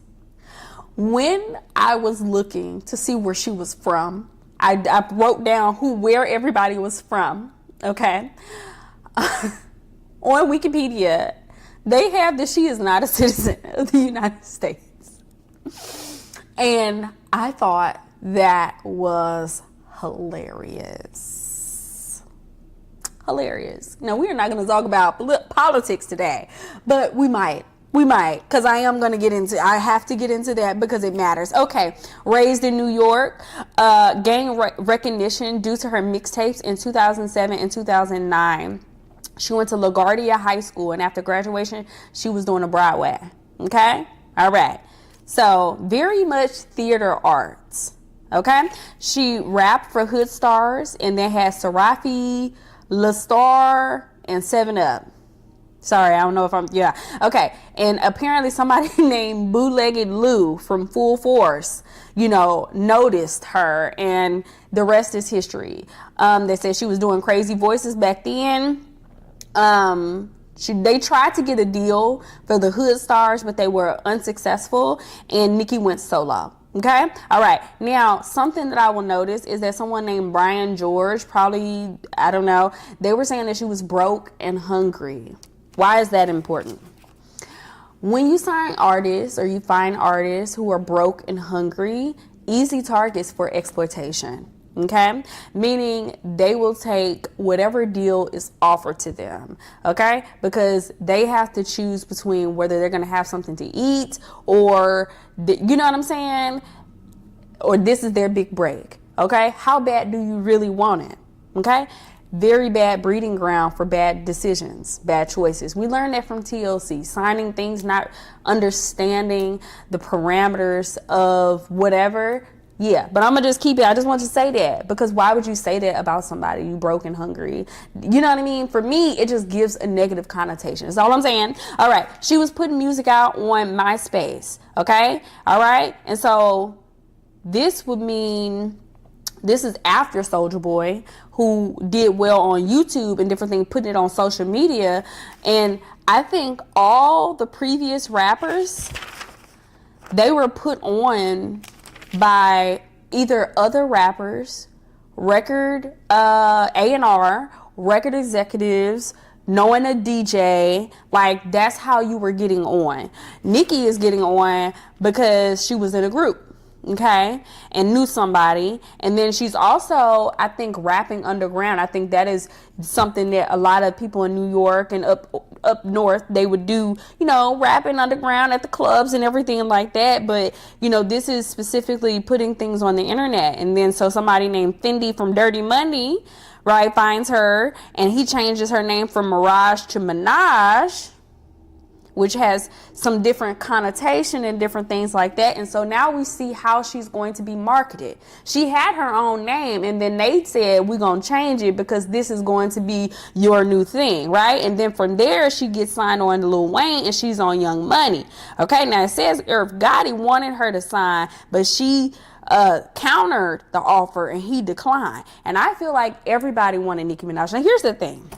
When I was looking to see where she was from, I wrote down where everybody was from, okay? On Wikipedia, they have that she is not a citizen of the United States. And I thought that was hilarious. Now, we are not going to talk about politics today, but we might, because I have to get into that because it matters. Okay, raised in New York, gained recognition due to her mixtapes in 2007 and 2009. She went to LaGuardia High School, and after graduation, she was doing a Broadway. Okay, all right. So, very much theater arts, okay? She rapped for Hood Stars, and they had Serafi, La Star, and 7-Up. Sorry, I don't know if okay. And apparently somebody named Bootlegged Lou from Full Force, noticed her, and the rest is history. They said she was doing crazy voices back then. They tried to get a deal for the Hood Stars, but they were unsuccessful, and Nicki went solo. Okay? All right. Now, something that I will notice is that someone named Brian George, probably, I don't know, they were saying that she was broke and hungry. Why is that important? When you sign artists or you find artists who are broke and hungry, easy targets for exploitation. Okay, meaning they will take whatever deal is offered to them. Okay, because they have to choose between whether they're going to have something to eat or, you know what I'm saying? Or this is their big break. Okay, how bad do you really want it? Okay, very bad breeding ground for bad decisions, bad choices. We learned that from TLC, signing things, not understanding the parameters of whatever. Yeah, but I'm going to just keep it. I just want to say that because why would you say that about somebody? You broke and hungry. You know what I mean? For me, it just gives a negative connotation. That's all I'm saying. All right. She was putting music out on MySpace. Okay. All right. And so this would mean this is after Soulja Boy, who did well on YouTube and different things, putting it on social media. And I think all the previous rappers, they were put on by either other rappers, record A&R, record executives, knowing a DJ. Like, that's how you were getting on. Nicki is getting on because she was in a group, okay, and knew somebody. And then she's also, I think, rapping underground. I think that is something that a lot of people in New York and up north, they would do, rapping underground at the clubs and everything like that. But, this is specifically putting things on the internet. And then so somebody named Fendi from Dirty Money, right, finds her, and he changes her name from Mirage to Minaj, which has some different connotation and different things like that. And so now we see how she's going to be marketed. She had her own name, and then they said, we're going to change it because this is going to be your new thing, right? And then from there, she gets signed on to Lil Wayne, and she's on Young Money. Okay, now it says Irv Gotti wanted her to sign, but she countered the offer, and he declined. And I feel like everybody wanted Nicki Minaj. Now, here's the thing.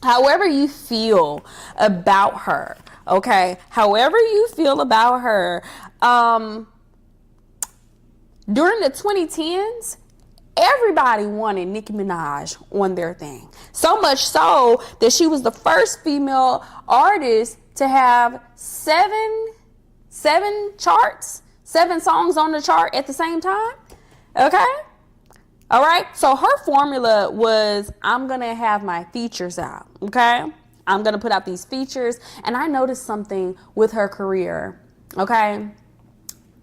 However you feel about her, okay, however you feel about her, during the 2010s, everybody wanted Nicki Minaj on their thing. So much so that she was the first female artist to have seven songs on the chart at the same time. Okay? All right? So her formula was, I'm going to have my features out. Okay? I'm going to put out these features. And I noticed something with her career. Okay?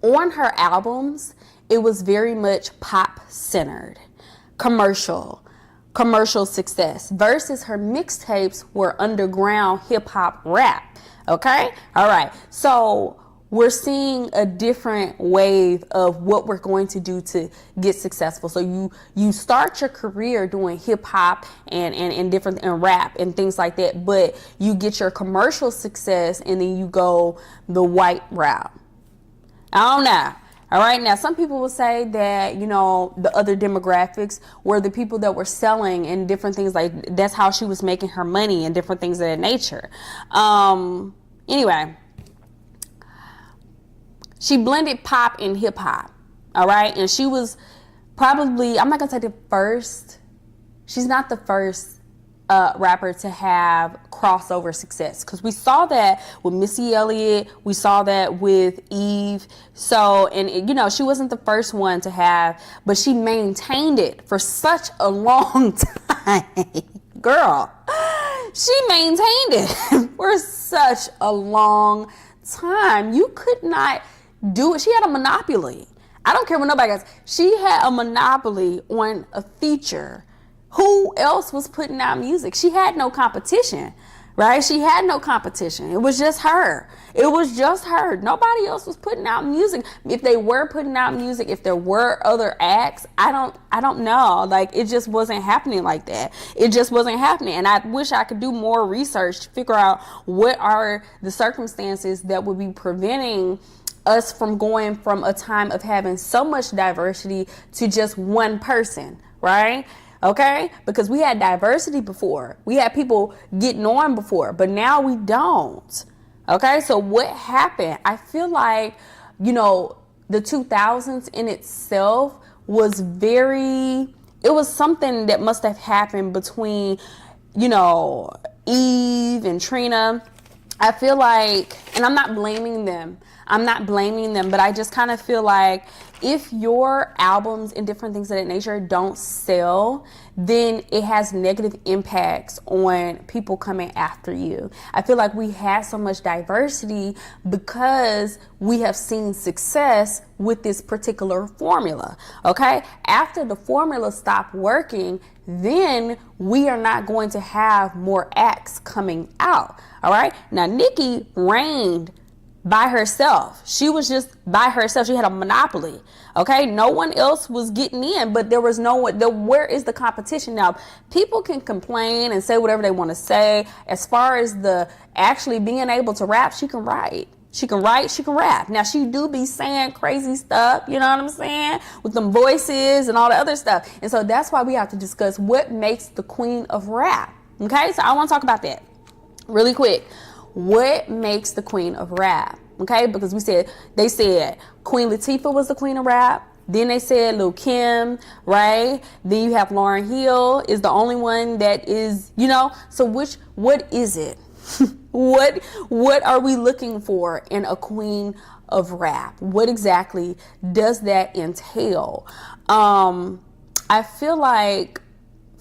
On her albums, it was very much pop-centered, commercial success, versus her mixtapes were underground hip-hop rap. Okay? All right. So we're seeing a different wave of what we're going to do to get successful. So you start your career doing hip hop and different and rap and things like that, but you get your commercial success and then you go the white route. I don't know. All right. Now, some people will say that, you know, the other demographics were the people that were selling and different things, like that's how she was making her money and different things of that nature. Anyway. She blended pop and hip hop, all right? And she was probably, I'm not going to say the first, she's not the first rapper to have crossover success, because we saw that with Missy Elliott, we saw that with Eve. So, and you know, she wasn't the first one to have, but she maintained it for such a long time. Girl, she maintained it for such a long time. You could not do it. She had a monopoly. I don't care what nobody else. She had a monopoly on a feature. Who else was putting out music? She had no competition, right? She had no competition. It was just her. It was just her. Nobody else was putting out music. If they were putting out music, if there were other acts, I don't know. Like, it just wasn't happening like that. It just wasn't happening. And I wish I could do more research to figure out what are the circumstances that would be preventing us from going from a time of having so much diversity to just one person, right? Okay? Because we had diversity before. We had people getting on before, but now we don't. Okay? So what happened? I feel like, you know, the 2000s in itself was it was something that must have happened between, you know, Eve and Trina. I feel like, and I'm not blaming them, but I just kind of feel like if your albums and different things of that nature don't sell, then it has negative impacts on people coming after you. I feel like we had so much diversity because we have seen success with this particular formula. Okay? After the formula stopped working, then we are not going to have more acts coming out. All right? Now, Nicki reigned by herself. She was just by herself. She had a monopoly. Okay? No one else was getting in, but there was no one. Where is the competition? Now, people can complain and say whatever they want to say. As far as the actually being able to rap, she can write. She can write, she can rap. Now, she do be saying crazy stuff, you know what I'm saying? With them voices and all the other stuff. And so that's why we have to discuss what makes the queen of rap. Okay? So I want to talk about that really quick. What makes the queen of rap? Okay, because they said Queen Latifah was the queen of rap. Then they said Lil Kim, right? Then you have Lauryn Hill is the only one that is, you know. So what is it? What are we looking for in a queen of rap? What exactly does that entail? I feel like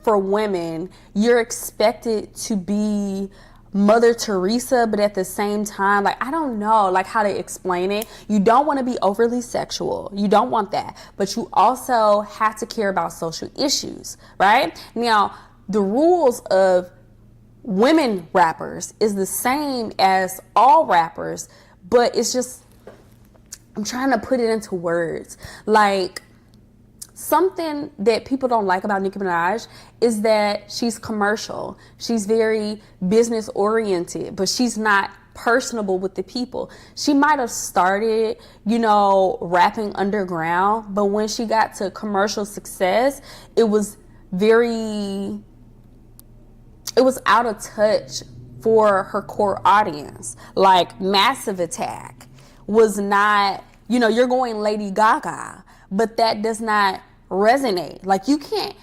for women, you're expected to be Mother Teresa, but at the same time, like, I don't know, like, how to explain it. You don't want to be overly sexual. You don't want that. But you also have to care about social issues, right? Now, the rules of women rappers is the same as all rappers, but it's just, I'm trying to put it into words. Like, something that people don't like about Nicki Minaj is that she's commercial. She's very business oriented, but she's not personable with the people. She might have started, you know, rapping underground, but when she got to commercial success, it was out of touch for her core audience. Like Massive Attack was not, you know, you're going Lady Gaga. but that does not resonate. Like you can't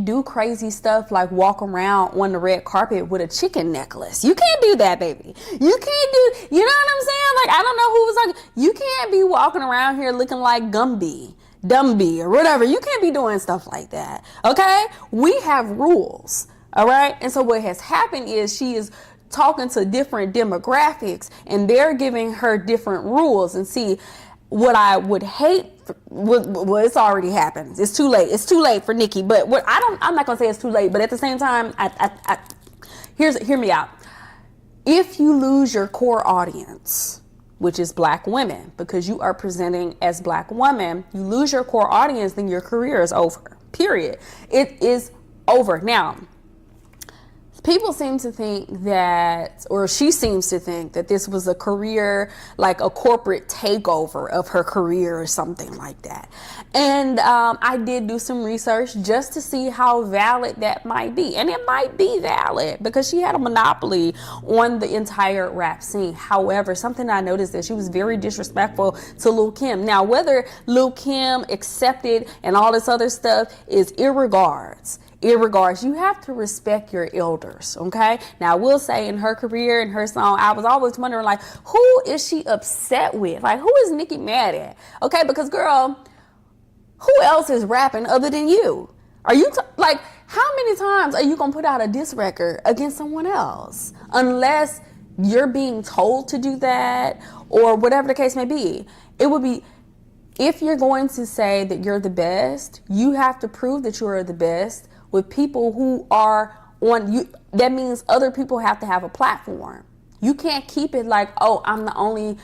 do crazy stuff like walk around on the red carpet with a chicken necklace. You can't do that, baby. You can't do, you know what I'm saying? Like, I don't know who was like, you can't be walking around here looking like Dumby or whatever. You can't be doing stuff like that. Okay? We have rules. All right? And so what has happened is she is talking to different demographics and they're giving her different rules. And see, what I would hate, well, it's already happened. It's too late. It's too late for Nicki. But I'm not gonna say it's too late. But at the same time, hear me out. If you lose your core audience, which is black women, because you are presenting as black women, you lose your core audience, then your career is over. Period. It is over. Now, people seem to think that, or she seems to think that this was a career, like a corporate takeover of her career or something like that. And I did do some research just to see how valid that might be. And it might be valid because she had a monopoly on the entire rap scene. However, something I noticed that she was very disrespectful to Lil Kim. Now, whether Lil Kim accepted and all this other stuff is irregardless. You have to respect your elders, okay? Now, I will say in her career, in her song, I was always wondering, like, who is she upset with? Like, who is Nicki mad at? Okay, because, girl, who else is rapping other than you? Are you, like, how many times are you going to put out a diss record against someone else? Unless you're being told to do that or whatever the case may be. It would be, if you're going to say that you're the best, you have to prove that you are the best with people who are on you. That means other people have to have a platform. You can't keep it like, oh, I'm the only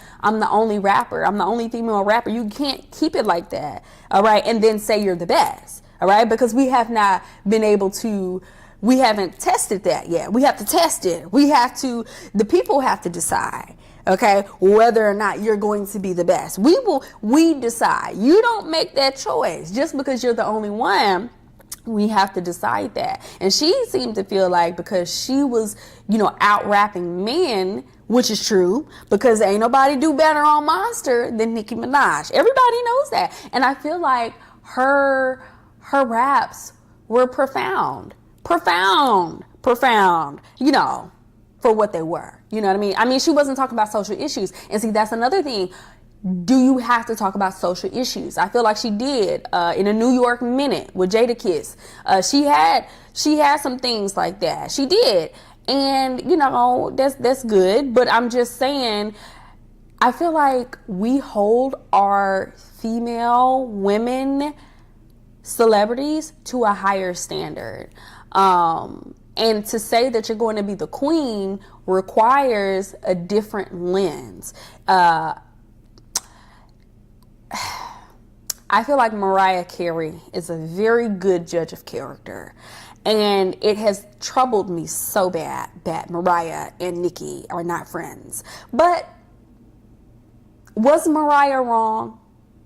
rapper. I'm the only female rapper. You can't keep it like that. All right. And then say you're the best. All right. Because we have not been able to, we haven't tested that yet. We have to test it. The people have to decide. Okay, whether or not you're going to be the best. We decide. You don't make that choice just because you're the only one. We have to decide that. And she seemed to feel like because she was, out rapping men, which is true, because ain't nobody do better on Monster than Nicki Minaj. Everybody knows that. And I feel like her raps were profound, for what they were. You know what I mean? I mean, she wasn't talking about social issues. And see, that's another thing. Do you have to talk about social issues? I feel like she did in a New York Minute with Jadakiss. She had some things like that. She did. And, that's good. But I'm just saying, I feel like we hold our female women celebrities to a higher standard. And to say that you're going to be the queen requires a different lens. I feel like Mariah Carey is a very good judge of character. And it has troubled me so bad that Mariah and Nicki are not friends. But was Mariah wrong?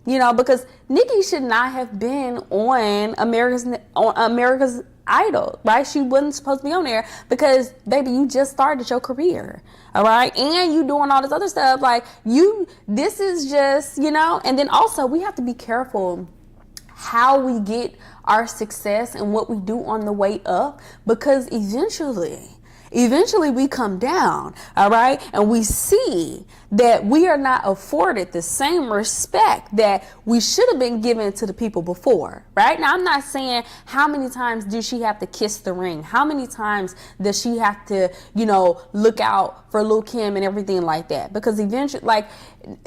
Because Nicki should not have been on America's Idol, right? She wasn't supposed to be on there because, baby, you just started your career, all right? And you doing all this other stuff. Like, this is just, and then also we have to be careful how we get our success and what we do on the way up, because eventually we come down, all right? And we see that we are not afforded the same respect that we should have been given to the people before, right? Now, I'm not saying how many times do she have to kiss the ring? How many times does she have to, look out for Lil Kim and everything like that? Because eventually, like,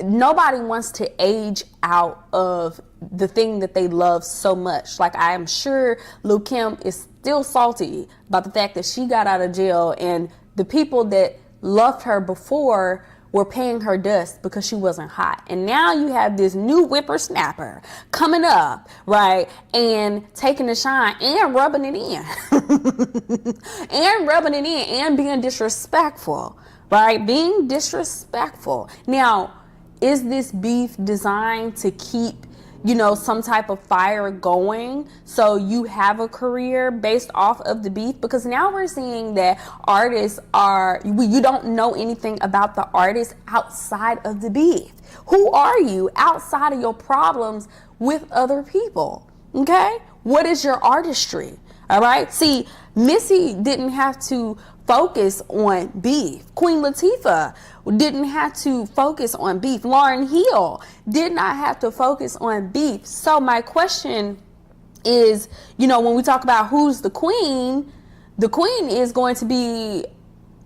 nobody wants to age out of the thing that they love so much. Like, I am sure Lil Kim is still salty about the fact that she got out of jail and the people that loved her before were paying her dust because she wasn't hot. And now you have this new whippersnapper coming up, right? And taking the shine and rubbing it in. And being disrespectful, right? Being disrespectful. Now, is this beef designed to keep some type of fire going, so you have a career based off of the beef? Because now we're seeing that artists you don't know anything about the artist outside of the beef. Who are you outside of your problems with other people? Okay? What is your artistry? All right? See, Missy didn't have to focus on beef. Queen Latifah didn't have to focus on beef. Lauryn Hill did not have to focus on beef. So my question is, when we talk about who's the queen is going to be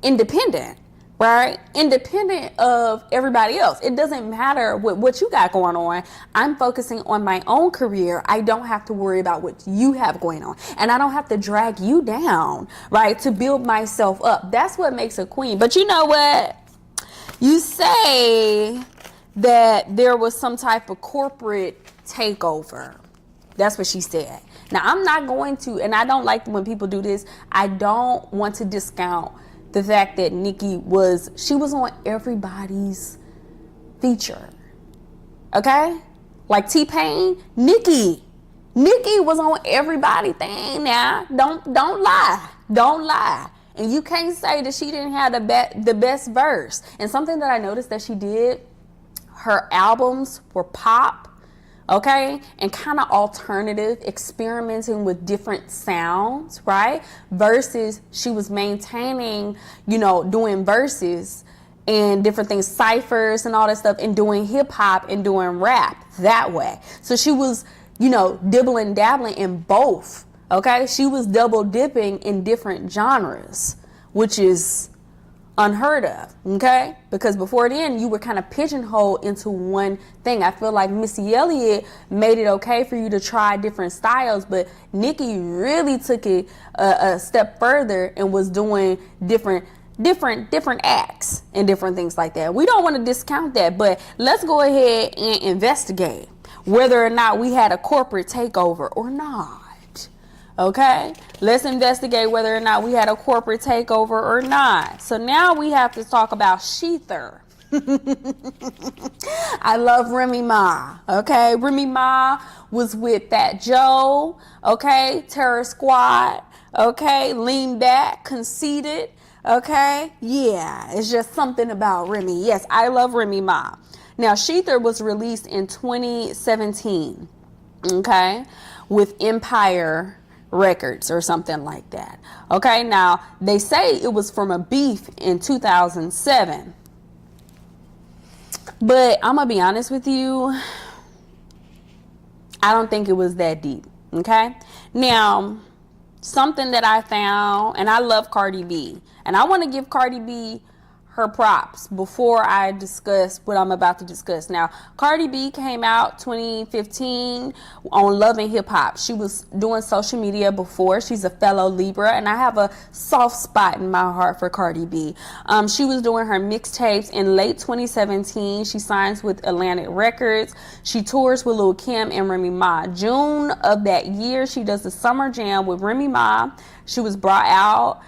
independent, right? Independent of everybody else. It doesn't matter what you got going on. I'm focusing on my own career. I don't have to worry about what you have going on. And I don't have to drag you down, right? To build myself up. That's what makes a queen. But you know what? You say that there was some type of corporate takeover. That's what she said. Now, I'm not going to, and I don't like when people do this, I don't want to discount the fact that Nicki was on everybody's feature. Okay? Like T-Pain, Nicki was on everybody's thing now. Don't lie. Don't lie. And you can't say that she didn't have the best verse. And something that I noticed that she did, her albums were pop, okay? And kind of alternative, experimenting with different sounds, right? Versus she was maintaining, doing verses and different things, ciphers and all that stuff, and doing hip hop and doing rap that way. So she was, dibbling, dabbling in both. Okay, she was double dipping in different genres, which is unheard of, okay? Because before then, you were kind of pigeonholed into one thing. I feel like Missy Elliott made it okay for you to try different styles, but Nicki really took it a step further and was doing different acts and different things like that. We don't want to discount that, but let's go ahead and investigate whether or not we had a corporate takeover or not. Okay, let's investigate whether or not we had a corporate takeover or not. So now we have to talk about Shether. I love Remy Ma. Okay, Remy Ma was with Fat Joe. Okay, Terror Squad. Okay, Lean Back, Conceited. Okay, yeah, it's just something about Remy. Yes, I love Remy Ma. Now, Shether was released in 2017. Okay, with Empire Records or something like that. Okay, now they say it was from a beef in 2007, but I'm gonna be honest with you, I don't think it was that deep. Okay, now something that I found, and I love Cardi B, and I want to give Cardi B her props before I discuss what I'm about to discuss. Now, Cardi B came out 2015 on Love and Hip Hop. She was doing social media before. She's a fellow Libra, and I have a soft spot in my heart for Cardi B. She was doing her mixtapes in late 2017. She signs with Atlantic Records. She tours with Lil Kim and Remy Ma. June of that year, she does the Summer Jam with Remy Ma. She was brought out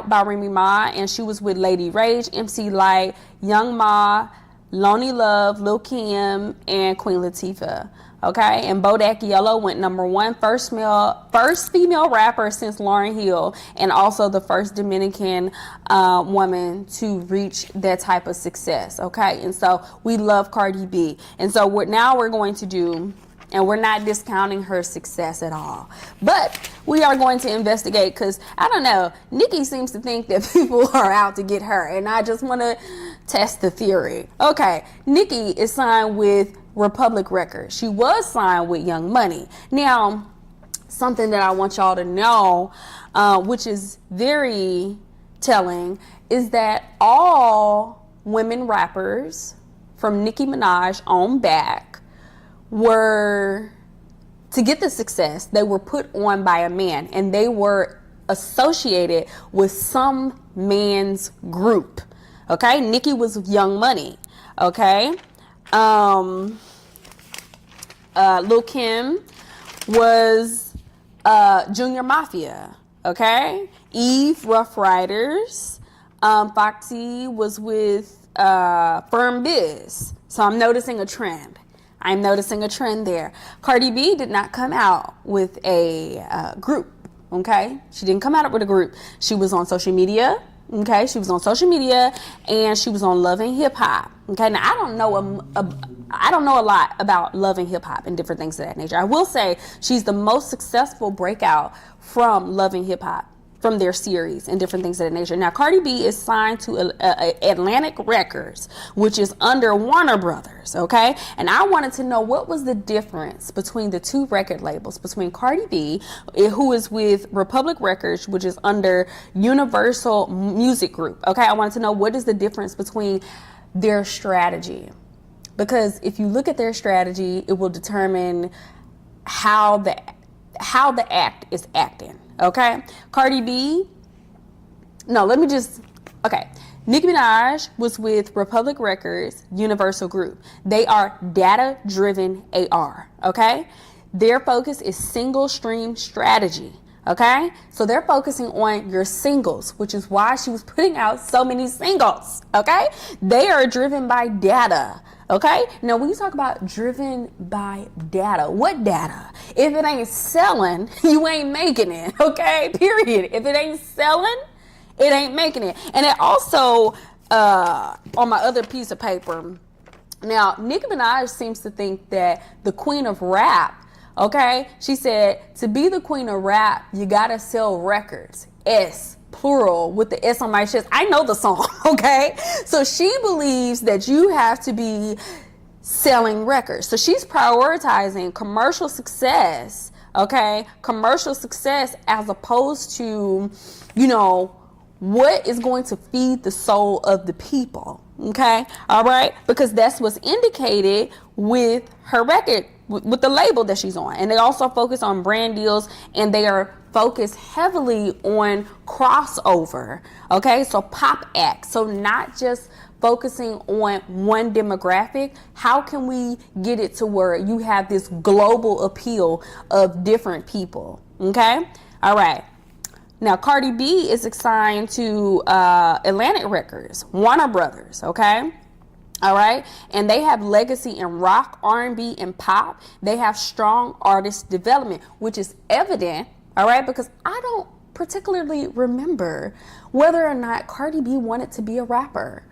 by Remy Ma, and she was with Lady Rage, MC Lyte, Young Ma, Lonely Love, Lil Kim, and Queen Latifah. Okay, and Bodak Yellow went #1, first female rapper since Lauryn Hill, and also the first Dominican woman to reach that type of success. Okay, and so we love Cardi B, and so now we're going to do. And we're not discounting her success at all. But we are going to investigate because, I don't know, Nicki seems to think that people are out to get her. And I just want to test the theory. Okay, Nicki is signed with Republic Records. She was signed with Young Money. Now, something that I want y'all to know, which is very telling, is that all women rappers from Nicki Minaj on back were, to get the success, they were put on by a man, and they were associated with some man's group. Okay, Nicki was Young Money. Okay, Lil Kim was Junior Mafia. Okay, Eve, Rough Riders. Foxxy was with Firm Biz. So I'm noticing a trend. I'm noticing a trend there. Cardi B did not come out with a group, okay? She didn't come out with a group. She was on social media, okay? She was on social media, and she was on Love and Hip Hop, okay? Now, I don't know a lot about Love and Hip Hop and different things of that nature. I will say she's the most successful breakout from Love and Hip Hop, from their series and different things of that nature. Now, Cardi B is signed to Atlantic Records, which is under Warner Brothers, okay? And I wanted to know what was the difference between the two record labels, between Cardi B, who is with Republic Records, which is under Universal Music Group, okay? I wanted to know what is the difference between their strategy. Because if you look at their strategy, it will determine how the act is acting. Okay, Cardi B, Nicki Minaj was with Republic Records, Universal Group. They are data-driven AR, okay? Their focus is single stream strategy, okay? So they're focusing on your singles, which is why she was putting out so many singles, okay? They are driven by data. Okay, now when you talk about driven by data, what data? If it ain't selling, you ain't making it, okay? Period. If it ain't selling, it ain't making it. And it also, on my other piece of paper, now Nicki Minaj seems to think that the queen of rap, okay? She said, to be the queen of rap, you gotta sell records. Plural, with the S on my chest. I know the song, okay? So she believes that you have to be selling records. So she's prioritizing commercial success, okay? Commercial success as opposed to, what is going to feed the soul of the people, okay? All right? Because that's what's indicated with her record, with the label that she's on. And they also focus on brand deals, and they are focused heavily on crossover, okay? So pop acts. So not just focusing on one demographic. How can we get it to where you have this global appeal of different people, okay? All right. Now, Cardi B is assigned to Atlantic Records, Warner Brothers, okay? All right. And they have legacy in rock, R&B, and pop. They have strong artist development, which is evident, all right, because I don't particularly remember whether or not Cardi B wanted to be a rapper.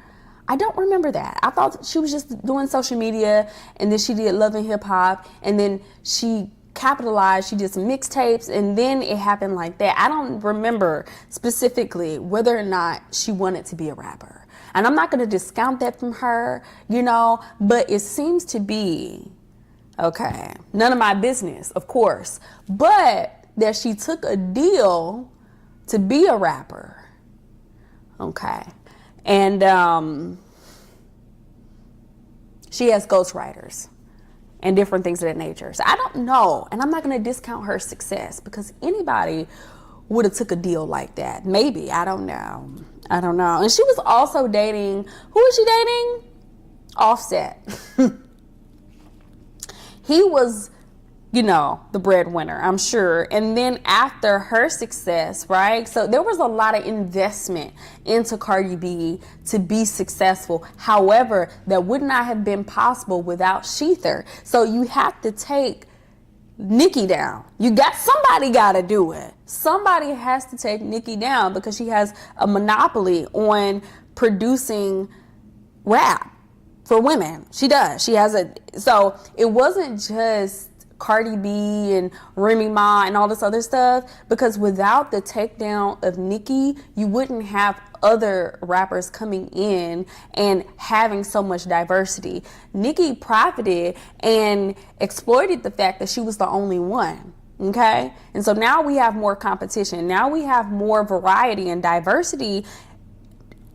I don't remember that. I thought she was just doing social media, and then she did Love and Hip Hop, and then she capitalized, she did some mixtapes, and then it happened like that. I don't remember specifically whether or not she wanted to be a rapper. And I'm not going to discount that from her, but it seems to be, okay, none of my business, of course, but that she took a deal to be a rapper, okay, and she has ghostwriters and different things of that nature. So I don't know, and I'm not going to discount her success because anybody would have took a deal like that. Maybe, I don't know. And she was also dating, who was she dating? Offset. He was, the breadwinner, I'm sure. And then after her success, right? So there was a lot of investment into Cardi B to be successful. However, that would not have been possible without Shether. So you have to take Nicki down. Somebody got to do it. Somebody has to take Nicki down because she has a monopoly on producing rap for women. She does. So it wasn't just Cardi B and Remy Ma and all this other stuff, because without the takedown of Nicki, you wouldn't have other rappers coming in and having so much diversity. Nicki profited and exploited the fact that she was the only one. Okay. And so now we have more competition. Now we have more variety and diversity,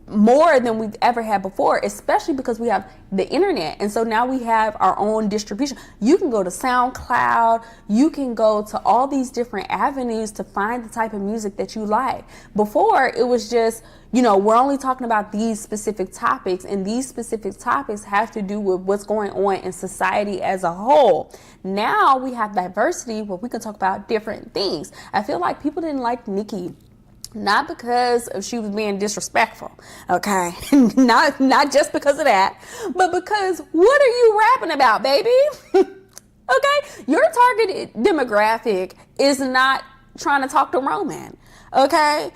more than we've ever had before, especially because we have the internet. And so now we have our own distribution. You can go to SoundCloud, you can go to all these different avenues to find the type of music that you like. Before, it was just, we're only talking about these specific topics, and these specific topics have to do with what's going on in society as a whole. Now we have diversity where we can talk about different things. I feel like people didn't like Nicki Not because of she was being disrespectful, okay? not just because of that, but because what are you rapping about, baby? Okay? Your targeted demographic is not trying to talk to Roman, okay?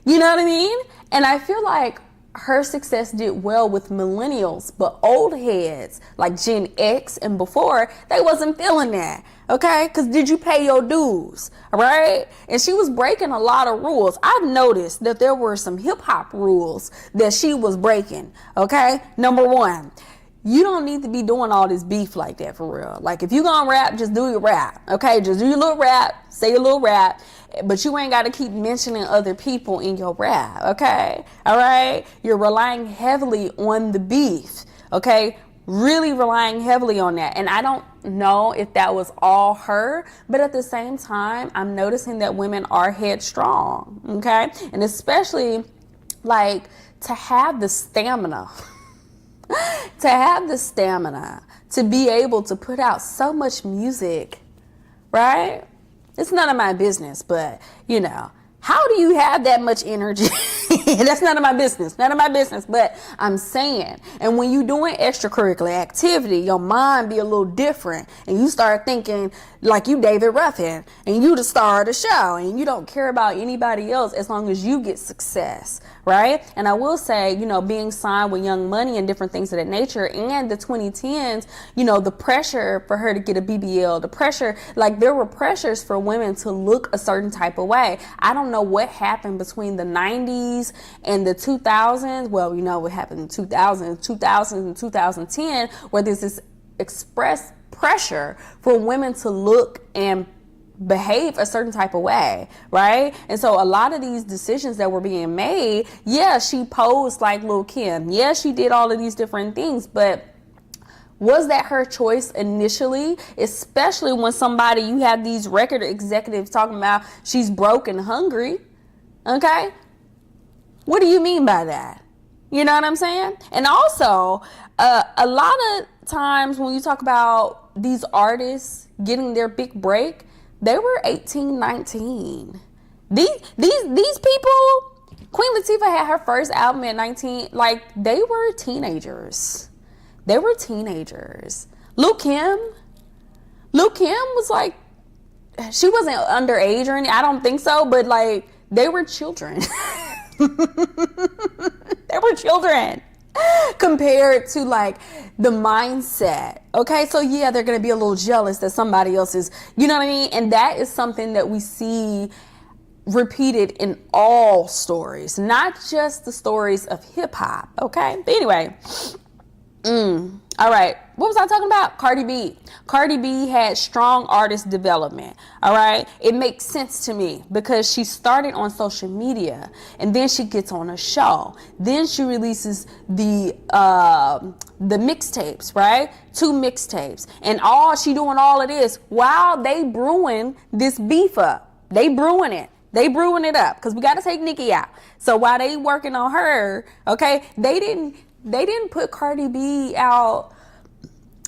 You know what I mean? And I feel like her success did well with millennials, but old heads like Gen X and before, they wasn't feeling that. Okay, because did you pay your dues? All right, and she was breaking a lot of rules. I've noticed that there were some hip hop rules that she was breaking. Okay, number one, you don't need to be doing all this beef like that for real. Like if you gonna rap, just do your rap. Okay, just do your little rap, say your little rap, but you ain't got to keep mentioning other people in your rap. Okay, all right, you're relying heavily on the beef. Okay, really relying heavily on that. And I don't know if that was all her, but at the same time, I'm noticing that women are headstrong, okay? And especially like to have the stamina, to be able to put out so much music, right? It's none of my business, but you know, how do you have that much energy? That's none of my business. None of my business. But I'm saying, and when you doing extracurricular activity, your mind be a little different. And you start thinking like you David Ruffin and you the star of the show and you don't care about anybody else as long as you get success, right? And I will say, you know, being signed with Young Money and different things of that nature and the 2010s, you know, the pressure for her to get a BBL, the pressure, like there were pressures for women to look a certain type of way. I don't know what happened between the 90s and the 2000s. Well, you know what happened in 2000 and 2010, where there's this express pressure for women to look and behave a certain type of way, right? And so a lot of these decisions that were being made, yeah, she posed like Lil Kim. Yeah, she did all of these different things, but was that her choice initially? Especially when somebody, you have these record executives talking about she's broke and hungry, okay? What do you mean by that? You know what I'm saying? And also, a lot of times when you talk about these artists getting their big break, they were 18, 19. These people, Queen Latifah had her first album at 19, like they were teenagers. They were teenagers. Lil Kim was like, she wasn't underage or anything, I don't think so, but like they were children. They were children compared to like the mindset. Okay, so yeah, they're gonna be a little jealous that somebody else is, you know what I mean? And that is something that we see repeated in all stories, not just the stories of hip hop. Okay, but anyway, all right, what was I talking about? Cardi B. Cardi B had strong artist development. All right, it makes sense to me because she started on social media and then she gets on a show. Then she releases the mixtapes, right? 2 mixtapes, and she doing all of this while they brewing this beef up. They brewing it. They brewing it up because we got to take Nicki out. So while they working on her, okay, they didn't put Cardi B out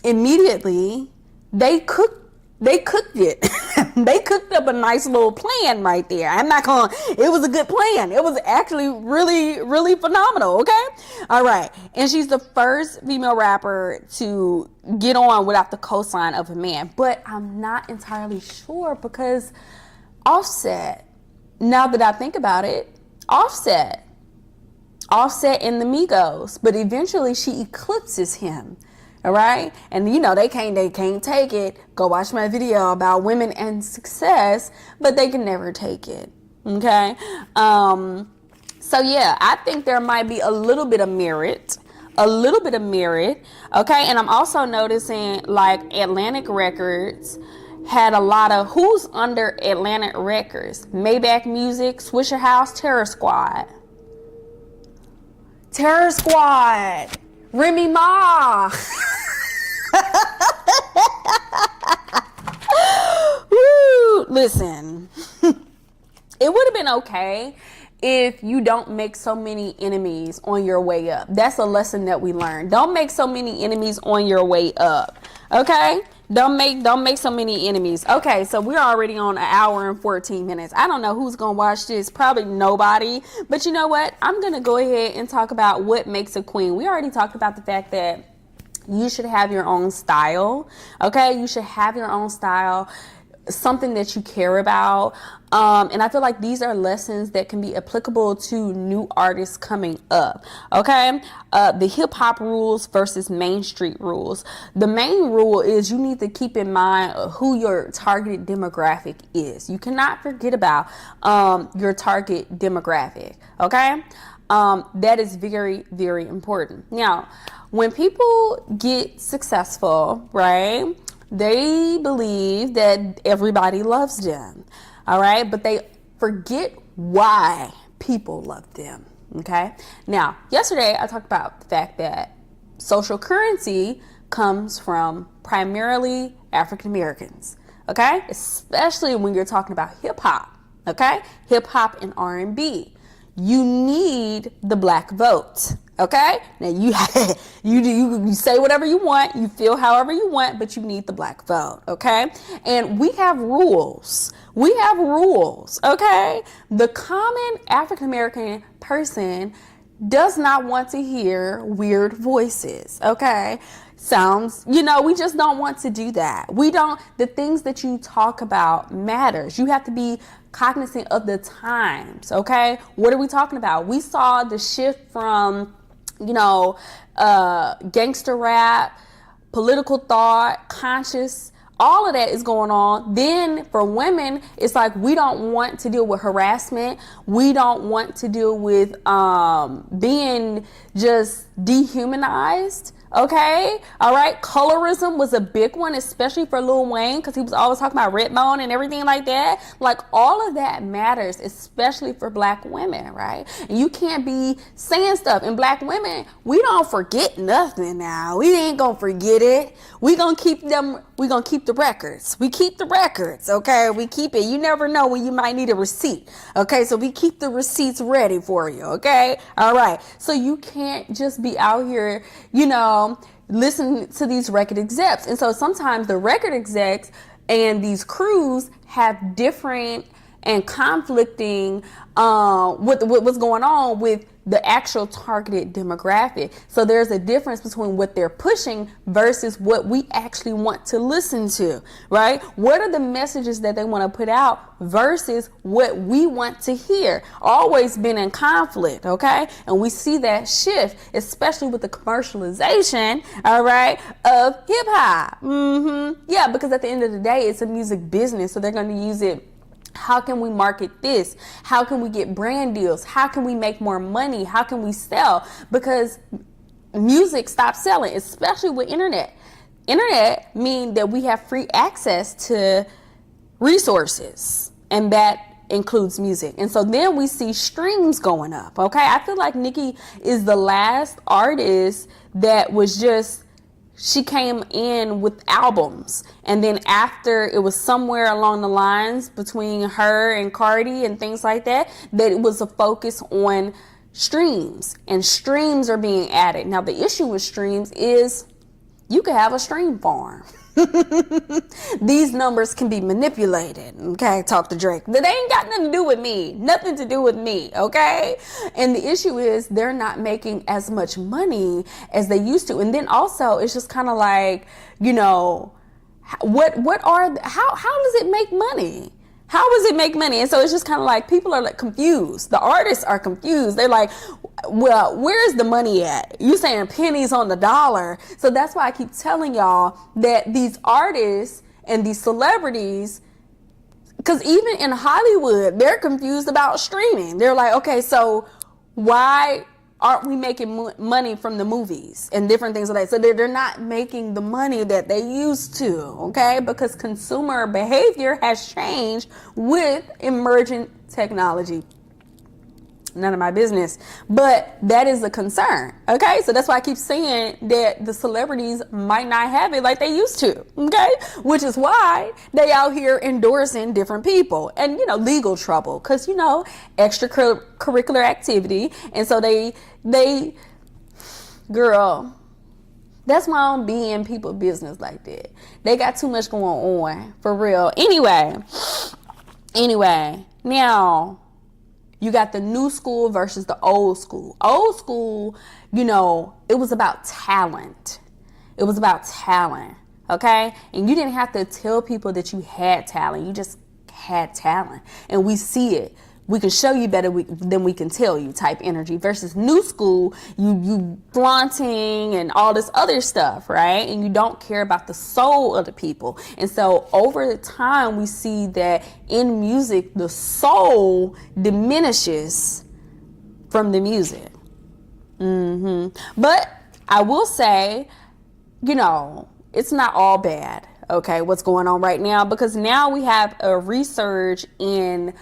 immediately. They cooked it. They cooked up a nice little plan right there. It was a good plan. It was actually really, really phenomenal. Okay. All right. And she's the first female rapper to get on without the cosign of a man, but I'm not entirely sure because Offset, now that I think about it, Offset and the Migos, but eventually she eclipses him. All right. And you know, they can't take it. Go watch my video about women and success, but they can never take it. Okay. So yeah, I think there might be a little bit of merit. Okay. And I'm also noticing like Atlantic Records had a lot of, who's under Atlantic Records? Maybach Music, Swisher House, Terror Squad, Remy Ma. Woo, listen, it would have been okay if you don't make so many enemies on your way up. That's a lesson that we learned. Don't make so many enemies on your way up. Okay? Don't make so many enemies. Okay, so we're already on an hour and 14 minutes. I don't know who's gonna watch this. Probably nobody. But you know what? I'm gonna go ahead and talk about what makes a queen. We already talked about the fact that you should have your own style. Okay, you should have your own style, something that you care about. And I feel like these are lessons that can be applicable to new artists coming up. Okay, the hip hop rules versus Main Street rules. The main rule is you need to keep in mind who your targeted demographic is. You cannot forget about your target demographic. Okay, that is very, very important. Now, when people get successful, right, they believe that everybody loves them, all right? But they forget why people love them, okay? Now, yesterday I talked about the fact that social currency comes from primarily African Americans, okay? Especially when you're talking about hip hop, okay? Hip hop and R&B. You need the black vote. Okay, now you say whatever you want, you feel however you want, but you need the black vote. Okay, and we have rules. We have rules. Okay, the common African American person does not want to hear weird voices. Okay, sounds, we just don't want to do that. The things that you talk about matters. You have to be cognizant of the times. Okay, what are we talking about? We saw the shift from gangster rap, political thought, conscious, all of that is going on. Then for women, it's like we don't want to deal with harassment. We don't want to deal with being just dehumanized. Okay, all right. Colorism was a big one, especially for Lil Wayne, because he was always talking about red bone and everything like that. Like, all of that matters, especially for black women, right? And you can't be saying stuff. And black women, we don't forget nothing now. We ain't gonna forget it. We gonna keep them. We gonna keep the records. We keep the records, okay? We keep it. You never know when you might need a receipt, okay? So we keep the receipts ready for you, okay? All right. So you can't just be out here, listen to these record execs. And so sometimes the record execs and these crews have different and conflicting what's going on with the actual targeted demographic. So there's a difference between what they're pushing versus what we actually want to listen to, right? What are the messages that they want to put out versus what we want to hear? Always been in conflict, okay? And we see that shift, especially with the commercialization, all right, of hip hop. Yeah, because at the end of the day, it's a music business, so they're going to use it. How can we market this? How can we get brand deals? How can we make more money? How can we sell? Because music stops selling, especially with internet. Internet means that we have free access to resources, and that includes music. And so then we see streams going up, okay? I feel like Nicki is the last artist that was just, she came in with albums, and then after, it was somewhere along the lines between her and Cardi and things like that, that it was a focus on streams, and streams are being added. Now, the issue with streams is you could have a stream farm. These numbers can be manipulated, okay? Talk to Drake. They ain't got nothing to do with me. Nothing to do with me, okay? And the issue is they're not making as much money as they used to. And then also, it's just kind of like, how does it make money? How does it make money? And so it's just kind of like people are like confused. The artists are confused. They're like, well, where's the money at? You saying pennies on the dollar. So that's why I keep telling y'all that these artists and these celebrities, because even in Hollywood, they're confused about streaming. They're like, okay, so why aren't we making money from the movies and different things like that? So they're not making the money that they used to, okay? Because consumer behavior has changed with emergent technology. none of my business, but that is a concern. Okay, so that's why I keep saying that the celebrities might not have it like they used to. Okay, which is why they out here endorsing different people and, you know, legal trouble, because, you know, extracurricular activity. And so they girl, that's why I don't be in people's business like that. They got too much going on, for real. Anyway, now you got the new school versus the old school. Old school, you know, it was about talent. It was about talent, okay? And you didn't have to tell people that you had talent. You just had talent. And we see it. We can show you better than we can tell you type energy. Versus new school, you flaunting and all this other stuff, right? And you don't care about the soul of the people. And so over time, we see that in music, the soul diminishes from the music. But I will say, you know, it's not all bad, okay, what's going on right now, because now we have a resurge in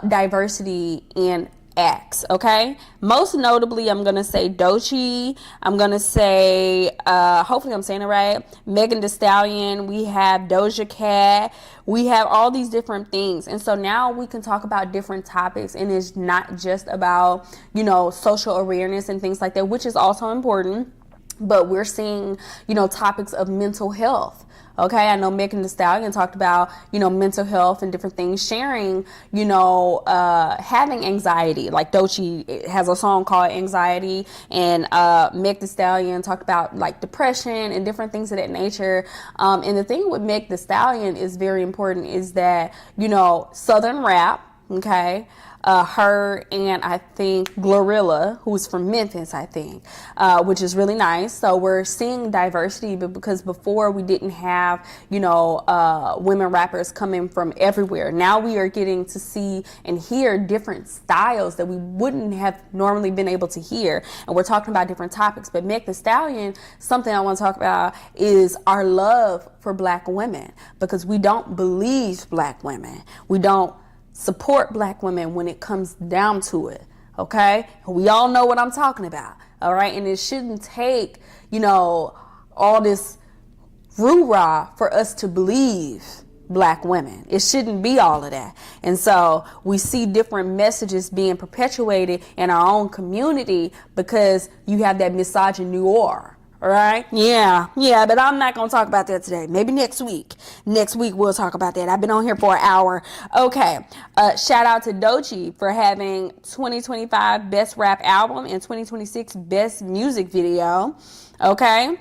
diversity in acts, okay? Most notably, I'm gonna say Doechii. I'm gonna say, hopefully I'm saying it right, Megan Thee Stallion. We have Doja Cat. We have all these different things. And so now we can talk about different topics, and it's not just about, you know, social awareness and things like that, which is also important. But we're seeing, you know, topics of mental health. Okay, I know Megan Thee Stallion talked about, you know, mental health and different things, sharing, you know, having anxiety. Like Doechii has a song called Anxiety, and Megan Thee Stallion talked about like depression and different things of that nature. And the thing with Megan Thee Stallion is very important is that, you know, Southern rap, okay, her and I think Glorilla, who's from Memphis, I think, which is really nice. So we're seeing diversity, but because before we didn't have, you know, women rappers coming from everywhere. Now we are getting to see and hear different styles that we wouldn't have normally been able to hear. And we're talking about different topics. But Megan Thee Stallion, something I want to talk about is our love for Black women, because we don't believe Black women. We don't support Black women when it comes down to it, okay? We all know what I'm talking about, all right? And it shouldn't take, you know, all this rah for us to believe Black women. It shouldn't be all of that. And so we see different messages being perpetuated in our own community because you have that misogynoir. All right. Yeah. But I'm not going to talk about that today. Maybe next week. Next week we'll talk about that. I've been on here for an hour. Okay. Shout out to Doechii for having 2025 Best Rap Album and 2026 Best Music Video. Okay.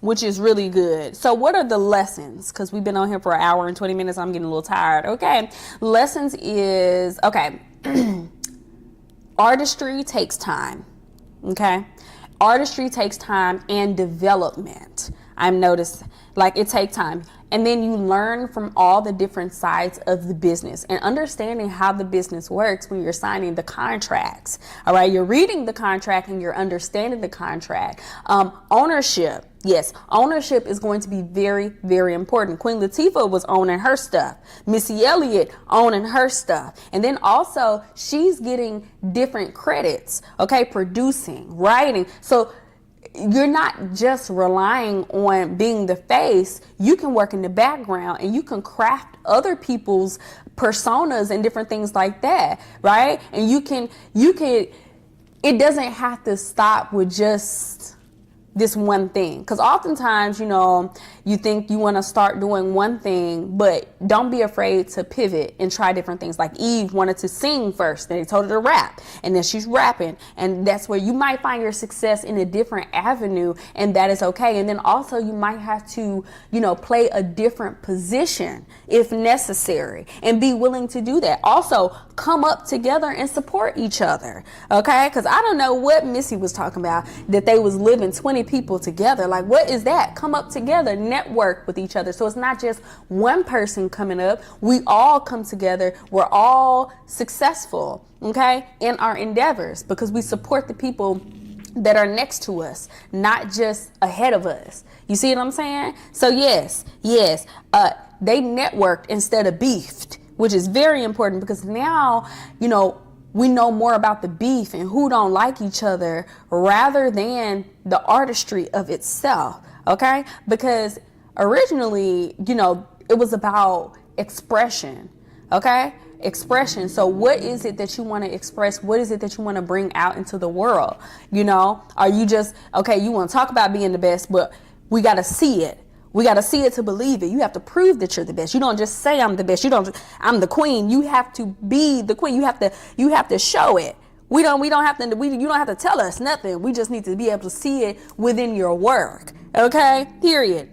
Which is really good. So what are the lessons? Because we've been on here for an hour and 20 minutes. I'm getting a little tired. Okay. Lessons is, okay. Artistry takes time. Okay. Artistry takes time and development. I've noticed, like, it takes time. And then you learn from all the different sides of the business and understanding how the business works when you're signing the contracts. All right. You're reading the contract and you're understanding the contract. Ownership. Yes, ownership is going to be very, very important. Queen Latifah was owning her stuff. Missy Elliott owning her stuff. And then also she's getting different credits, okay? Producing, writing. So you're not just relying on being the face. You can work in the background and you can craft other people's personas and different things like that, right? And you can, it doesn't have to stop with just this one thing, because oftentimes, you know, you think you want to start doing one thing, but don't be afraid to pivot and try different things. Like Eve wanted to sing first, then they told her to rap, and then she's rapping, and that's where you might find your success in a different avenue, and that is okay. And then also you might have to, you know, play a different position if necessary, and be willing to do that. Also, come up together and support each other, okay? Because I don't know what Missy was talking about, that they was living 20 people together. Like, what is that? Come up together, network with each other. So it's not just one person coming up. We all come together. We're all successful, okay, in our endeavors, because we support the people that are next to us, not just ahead of us. You see what I'm saying? So yes, they networked instead of beefed. which is very important because now, we know more about the beef and who don't like each other rather than the artistry of itself, okay? Because originally, it was about expression, okay? Expression. So what is it that you want to express? What is it that you want to bring out into the world? Are you just, okay, you want to talk about being the best, but we got to see it. We got to see it to believe it. You have to prove that you're the best. You don't just say I'm the best. I'm the queen. You have to be the queen. You have to show it. You don't have to tell us nothing. We just need to be able to see it within your work. Okay? Period.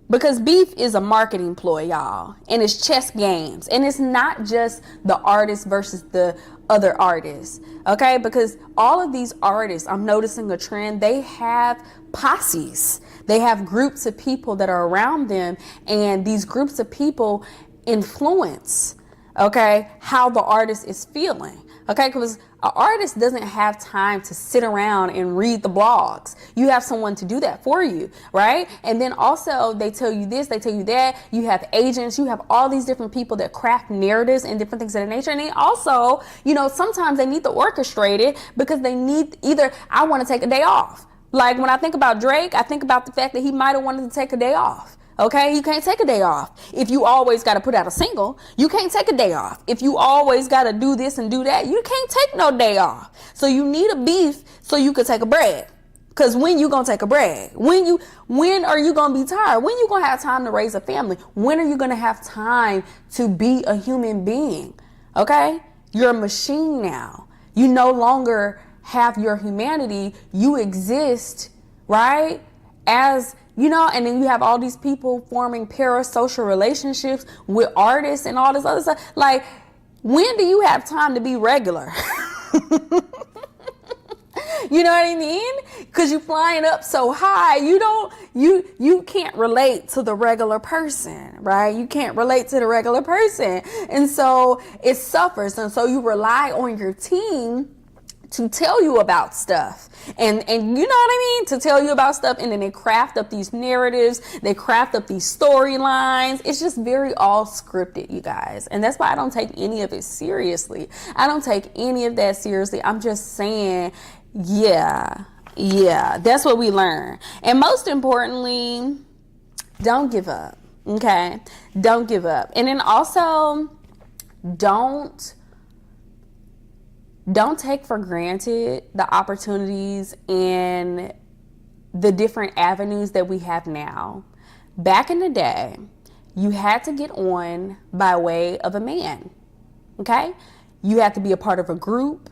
Because beef is a marketing ploy, y'all. And it's chess games. And it's not just the artist versus the other artists. Okay? Because all of these artists, I'm noticing a trend, they have posses. They have groups of people that are around them. And these groups of people influence, okay, how the artist is feeling. Okay? Because an artist doesn't have time to sit around and read the blogs. You have someone to do that for you, right? And then also they tell you this, they tell you that. You have agents, you have all these different people that craft narratives and different things of that nature. And they also, sometimes they need to orchestrate it because they need either, I want to take a day off. Like when I think about Drake, I think about the fact that he might have wanted to take a day off. Okay, you can't take a day off. If you always got to put out a single, you can't take a day off. If you always got to do this and do that, you can't take no day off. So you need a beef so you could take a break. Because when you going to take a break? When are you going to be tired? When you going to have time to raise a family? When are you going to have time to be a human being? Okay, you're a machine now. You no longer have your humanity. You exist, right? As and then you have all these people forming parasocial relationships with artists and all this other stuff. Like, when do you have time to be regular? You know what I mean? Because you're flying up so high, you can't relate to the regular person, right? You can't relate to the regular person. And so it suffers. And so you rely on your team to tell you about stuff and you know what I mean, to tell you about stuff, and then they craft up these narratives, they craft up these storylines. It's just very all scripted, you guys, and that's why I don't take any of it seriously. I don't take any of that seriously. I'm just saying, yeah, that's what we learn. And most importantly, don't give up. Okay, don't give up. And then also don't take for granted the opportunities and the different avenues that we have now. Back in the day, you had to get on by way of a man, okay? You had to be a part of a group.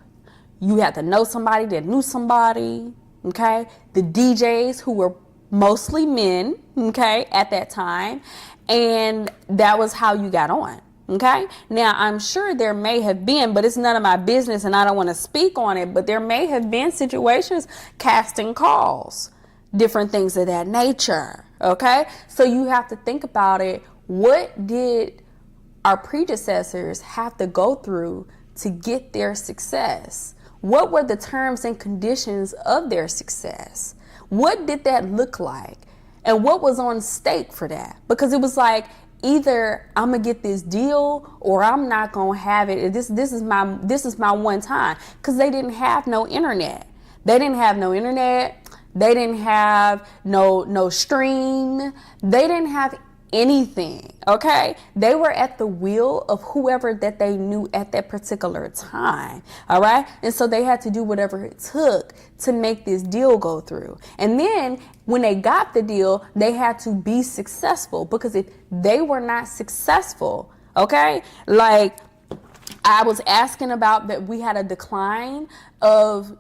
You had to know somebody that knew somebody, okay? The DJs, who were mostly men, okay, at that time, and that was how you got on. Okay. Now, I'm sure there may have been, but it's none of my business and I don't want to speak on it, but there may have been situations, casting calls, different things of that nature. Okay. So you have to think about it. What did our predecessors have to go through to get their success? What were the terms and conditions of their success? What did that look like? And what was on stake for that? Because it was like, either I'm gonna get this deal or I'm not gonna have it. This is my one time. Because they didn't have no internet. They didn't have no stream. They didn't have anything. Okay, they were at the will of whoever that they knew at that particular time. All right, and so they had to do whatever it took to make this deal go through. And then when they got the deal, they had to be successful, because if they were not successful, okay, like I was asking about that, we had a decline of,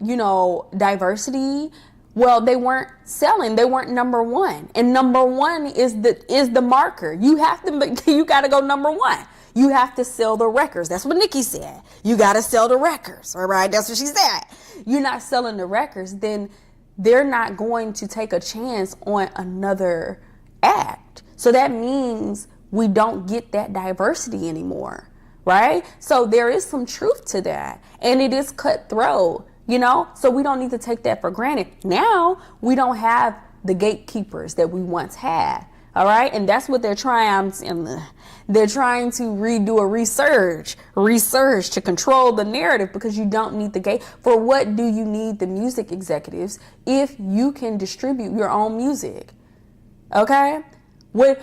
diversity. Well, they weren't selling. They weren't number one. And number one is the marker. You got to go number one. You have to sell the records. That's what Nicki said. You got to sell the records. All right. That's what she said. You're not selling the records, then they're not going to take a chance on another act. So that means we don't get that diversity anymore. Right. So there is some truth to that. And it is cutthroat. So we don't need to take that for granted. Now we don't have the gatekeepers that we once had. All right. And that's what they're trying. They're trying to redo a research to control the narrative, because you don't need the gate. For what do you need the music executives if you can distribute your own music? Okay. What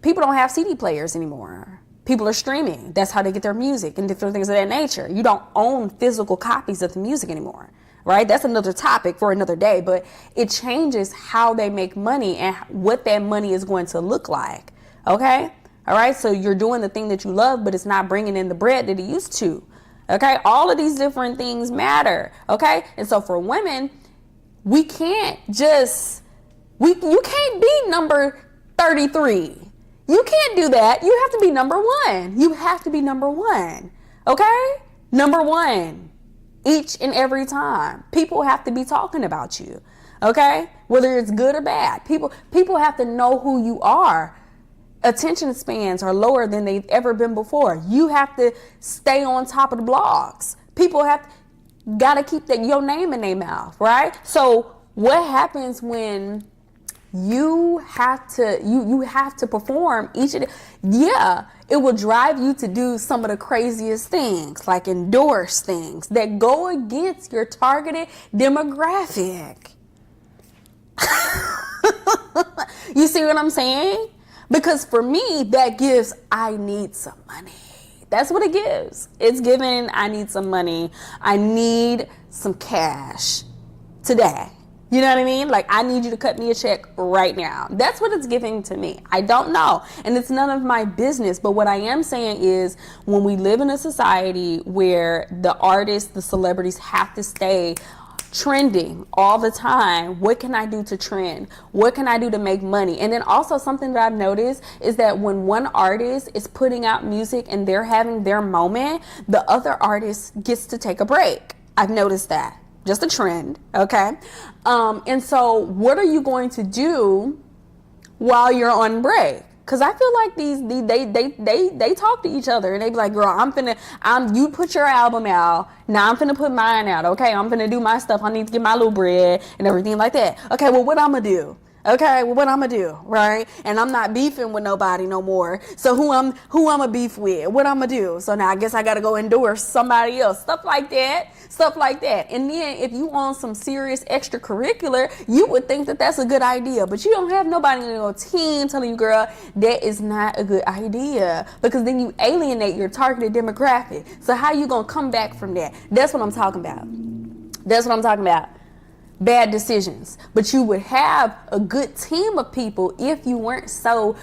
people don't have CD players anymore. People are streaming. That's how they get their music and different things of that nature. You don't own physical copies of the music anymore, right? That's another topic for another day, but it changes how they make money and what that money is going to look like, okay? All right, so you're doing the thing that you love, but it's not bringing in the bread that it used to, okay? All of these different things matter, okay? And so for women, we can't just, you can't be number 33. You can't do that. You have to be number one. You have to be number one. Okay? Number one. Each and every time. People have to be talking about you. Okay? Whether it's good or bad. People have to know who you are. Attention spans are lower than they've ever been before. You have to stay on top of the blogs. People gotta keep your name in their mouth, right? So what happens when you have to perform each of the, it will drive you to do some of the craziest things, like endorse things that go against your targeted demographic. You see what I'm saying? Because for me, that gives, I need some money. That's what it gives. It's giving, I need some money. I need some cash today. You know what I mean? Like, I need you to cut me a check right now. That's what it's giving to me. I don't know. And it's none of my business. But what I am saying is, when we live in a society where the artists, the celebrities have to stay trending all the time, what can I do to trend? What can I do to make money? And then also something that I've noticed is that when one artist is putting out music and they're having their moment, the other artist gets to take a break. I've noticed that. Just a trend, okay? And so what are you going to do while you're on break? Because I feel like they talk to each other and they be like, girl, you put your album out, now I'm finna put mine out, okay? I'm finna do my stuff, I need to get my little bread and everything like that. Okay, well, what I'm gonna do? Okay, well, what I'm gonna do, right? And I'm not beefing with nobody no more. So who I'm a beef with? What I'm gonna do? So now I guess I gotta go endorse somebody else. Stuff like that. And then if you on some serious extracurricular, you would think that that's a good idea. But you don't have nobody on your team telling you, girl, that is not a good idea. Because then you alienate your targeted demographic. So how you gonna come back from that? That's what I'm talking about. Bad decisions. But you would have a good team of people if you weren't so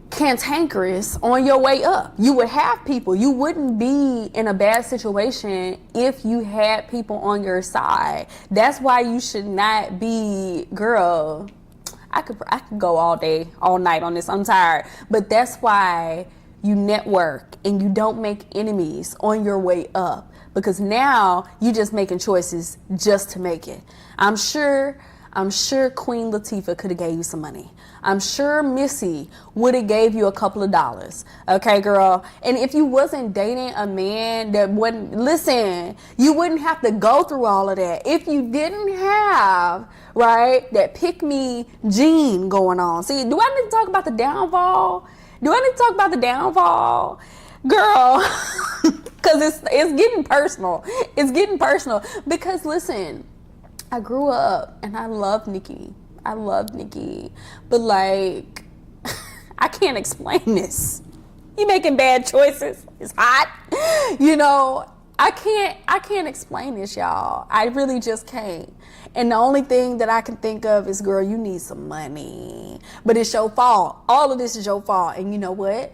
cantankerous on your way up. You would have people. You wouldn't be in a bad situation if you had people on your side. That's why you should not be, girl, I could go all day, all night on this. I'm tired. But that's why you network and you don't make enemies on your way up. Because now you just making choices just to make it. I'm sure Queen Latifah could have gave you some money. I'm sure Missy would have gave you a couple of dollars. Okay, girl. And if you wasn't dating a man that wouldn't, listen, you wouldn't have to go through all of that. If you didn't have, right, that pick me gene going on. See, do I need to talk about the downfall? Girl, because it's getting personal. Because listen, I grew up and I love Nicki. But like, I can't explain this. You making bad choices. It's hot. You know, I can't explain this, y'all. I really just can't. And the only thing that I can think of is, girl, you need some money. But it's your fault. All of this is your fault. And you know what?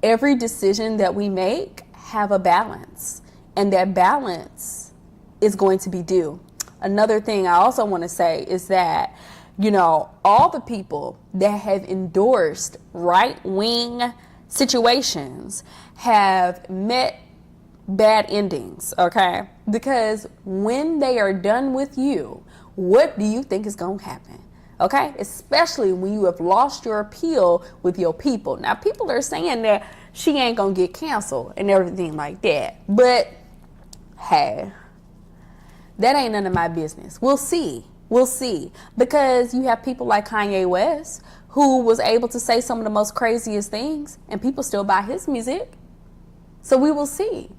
Every decision that we make have a balance, and that balance is going to be due. Another thing I also want to say is that, you know, all the people that have endorsed right-wing situations have met bad endings, okay? Because when they are done with you, what do you think is going to happen? Okay, especially when you have lost your appeal with your people. Now, people are saying that she ain't gonna get canceled and everything like that. But hey, that ain't none of my business. We'll see. We'll see. Because you have people like Kanye West, who was able to say some of the most craziest things, and people still buy his music. So we will see.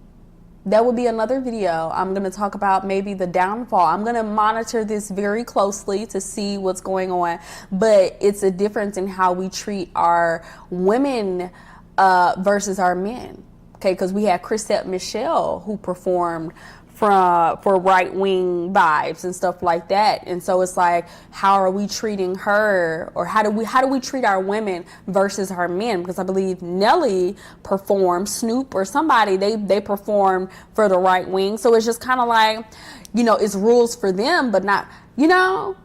That will be another video. I'm going to talk about maybe the downfall. I'm going to monitor this very closely to see what's going on. But it's a difference in how we treat our women versus our men. Okay, because we had Chrisette Michele who performed for right-wing vibes and stuff like that. And so it's like, how are we treating her, or how do we treat our women versus our men? Because I believe Nelly performed, Snoop or somebody, they performed for the right wing. So it's just kind of like, you know, it's rules for them, but not, you know.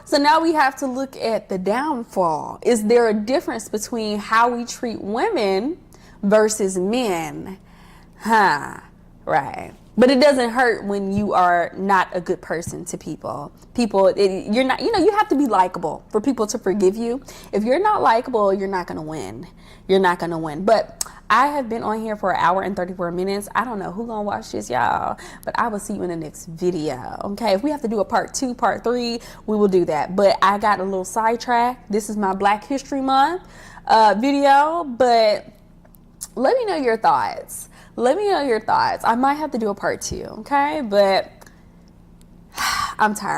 So now we have to look at the downfall. Is there a difference between how we treat women versus men? Right. But it doesn't hurt when you are not a good person to people. You're not, you know, you have to be likable for people to forgive you. If you're not likable, you're not going to win. You're not going to win. But I have been on here for 1 hour and 34 minutes. I don't know who's going to watch this, y'all. But I will see you in the next video. Okay, if we have to do a part 2, part 3, we will do that. But I got a little sidetrack. This is my Black History Month video. But let me know your thoughts. Let me know your thoughts. I might have to do a part 2, okay? But I'm tired.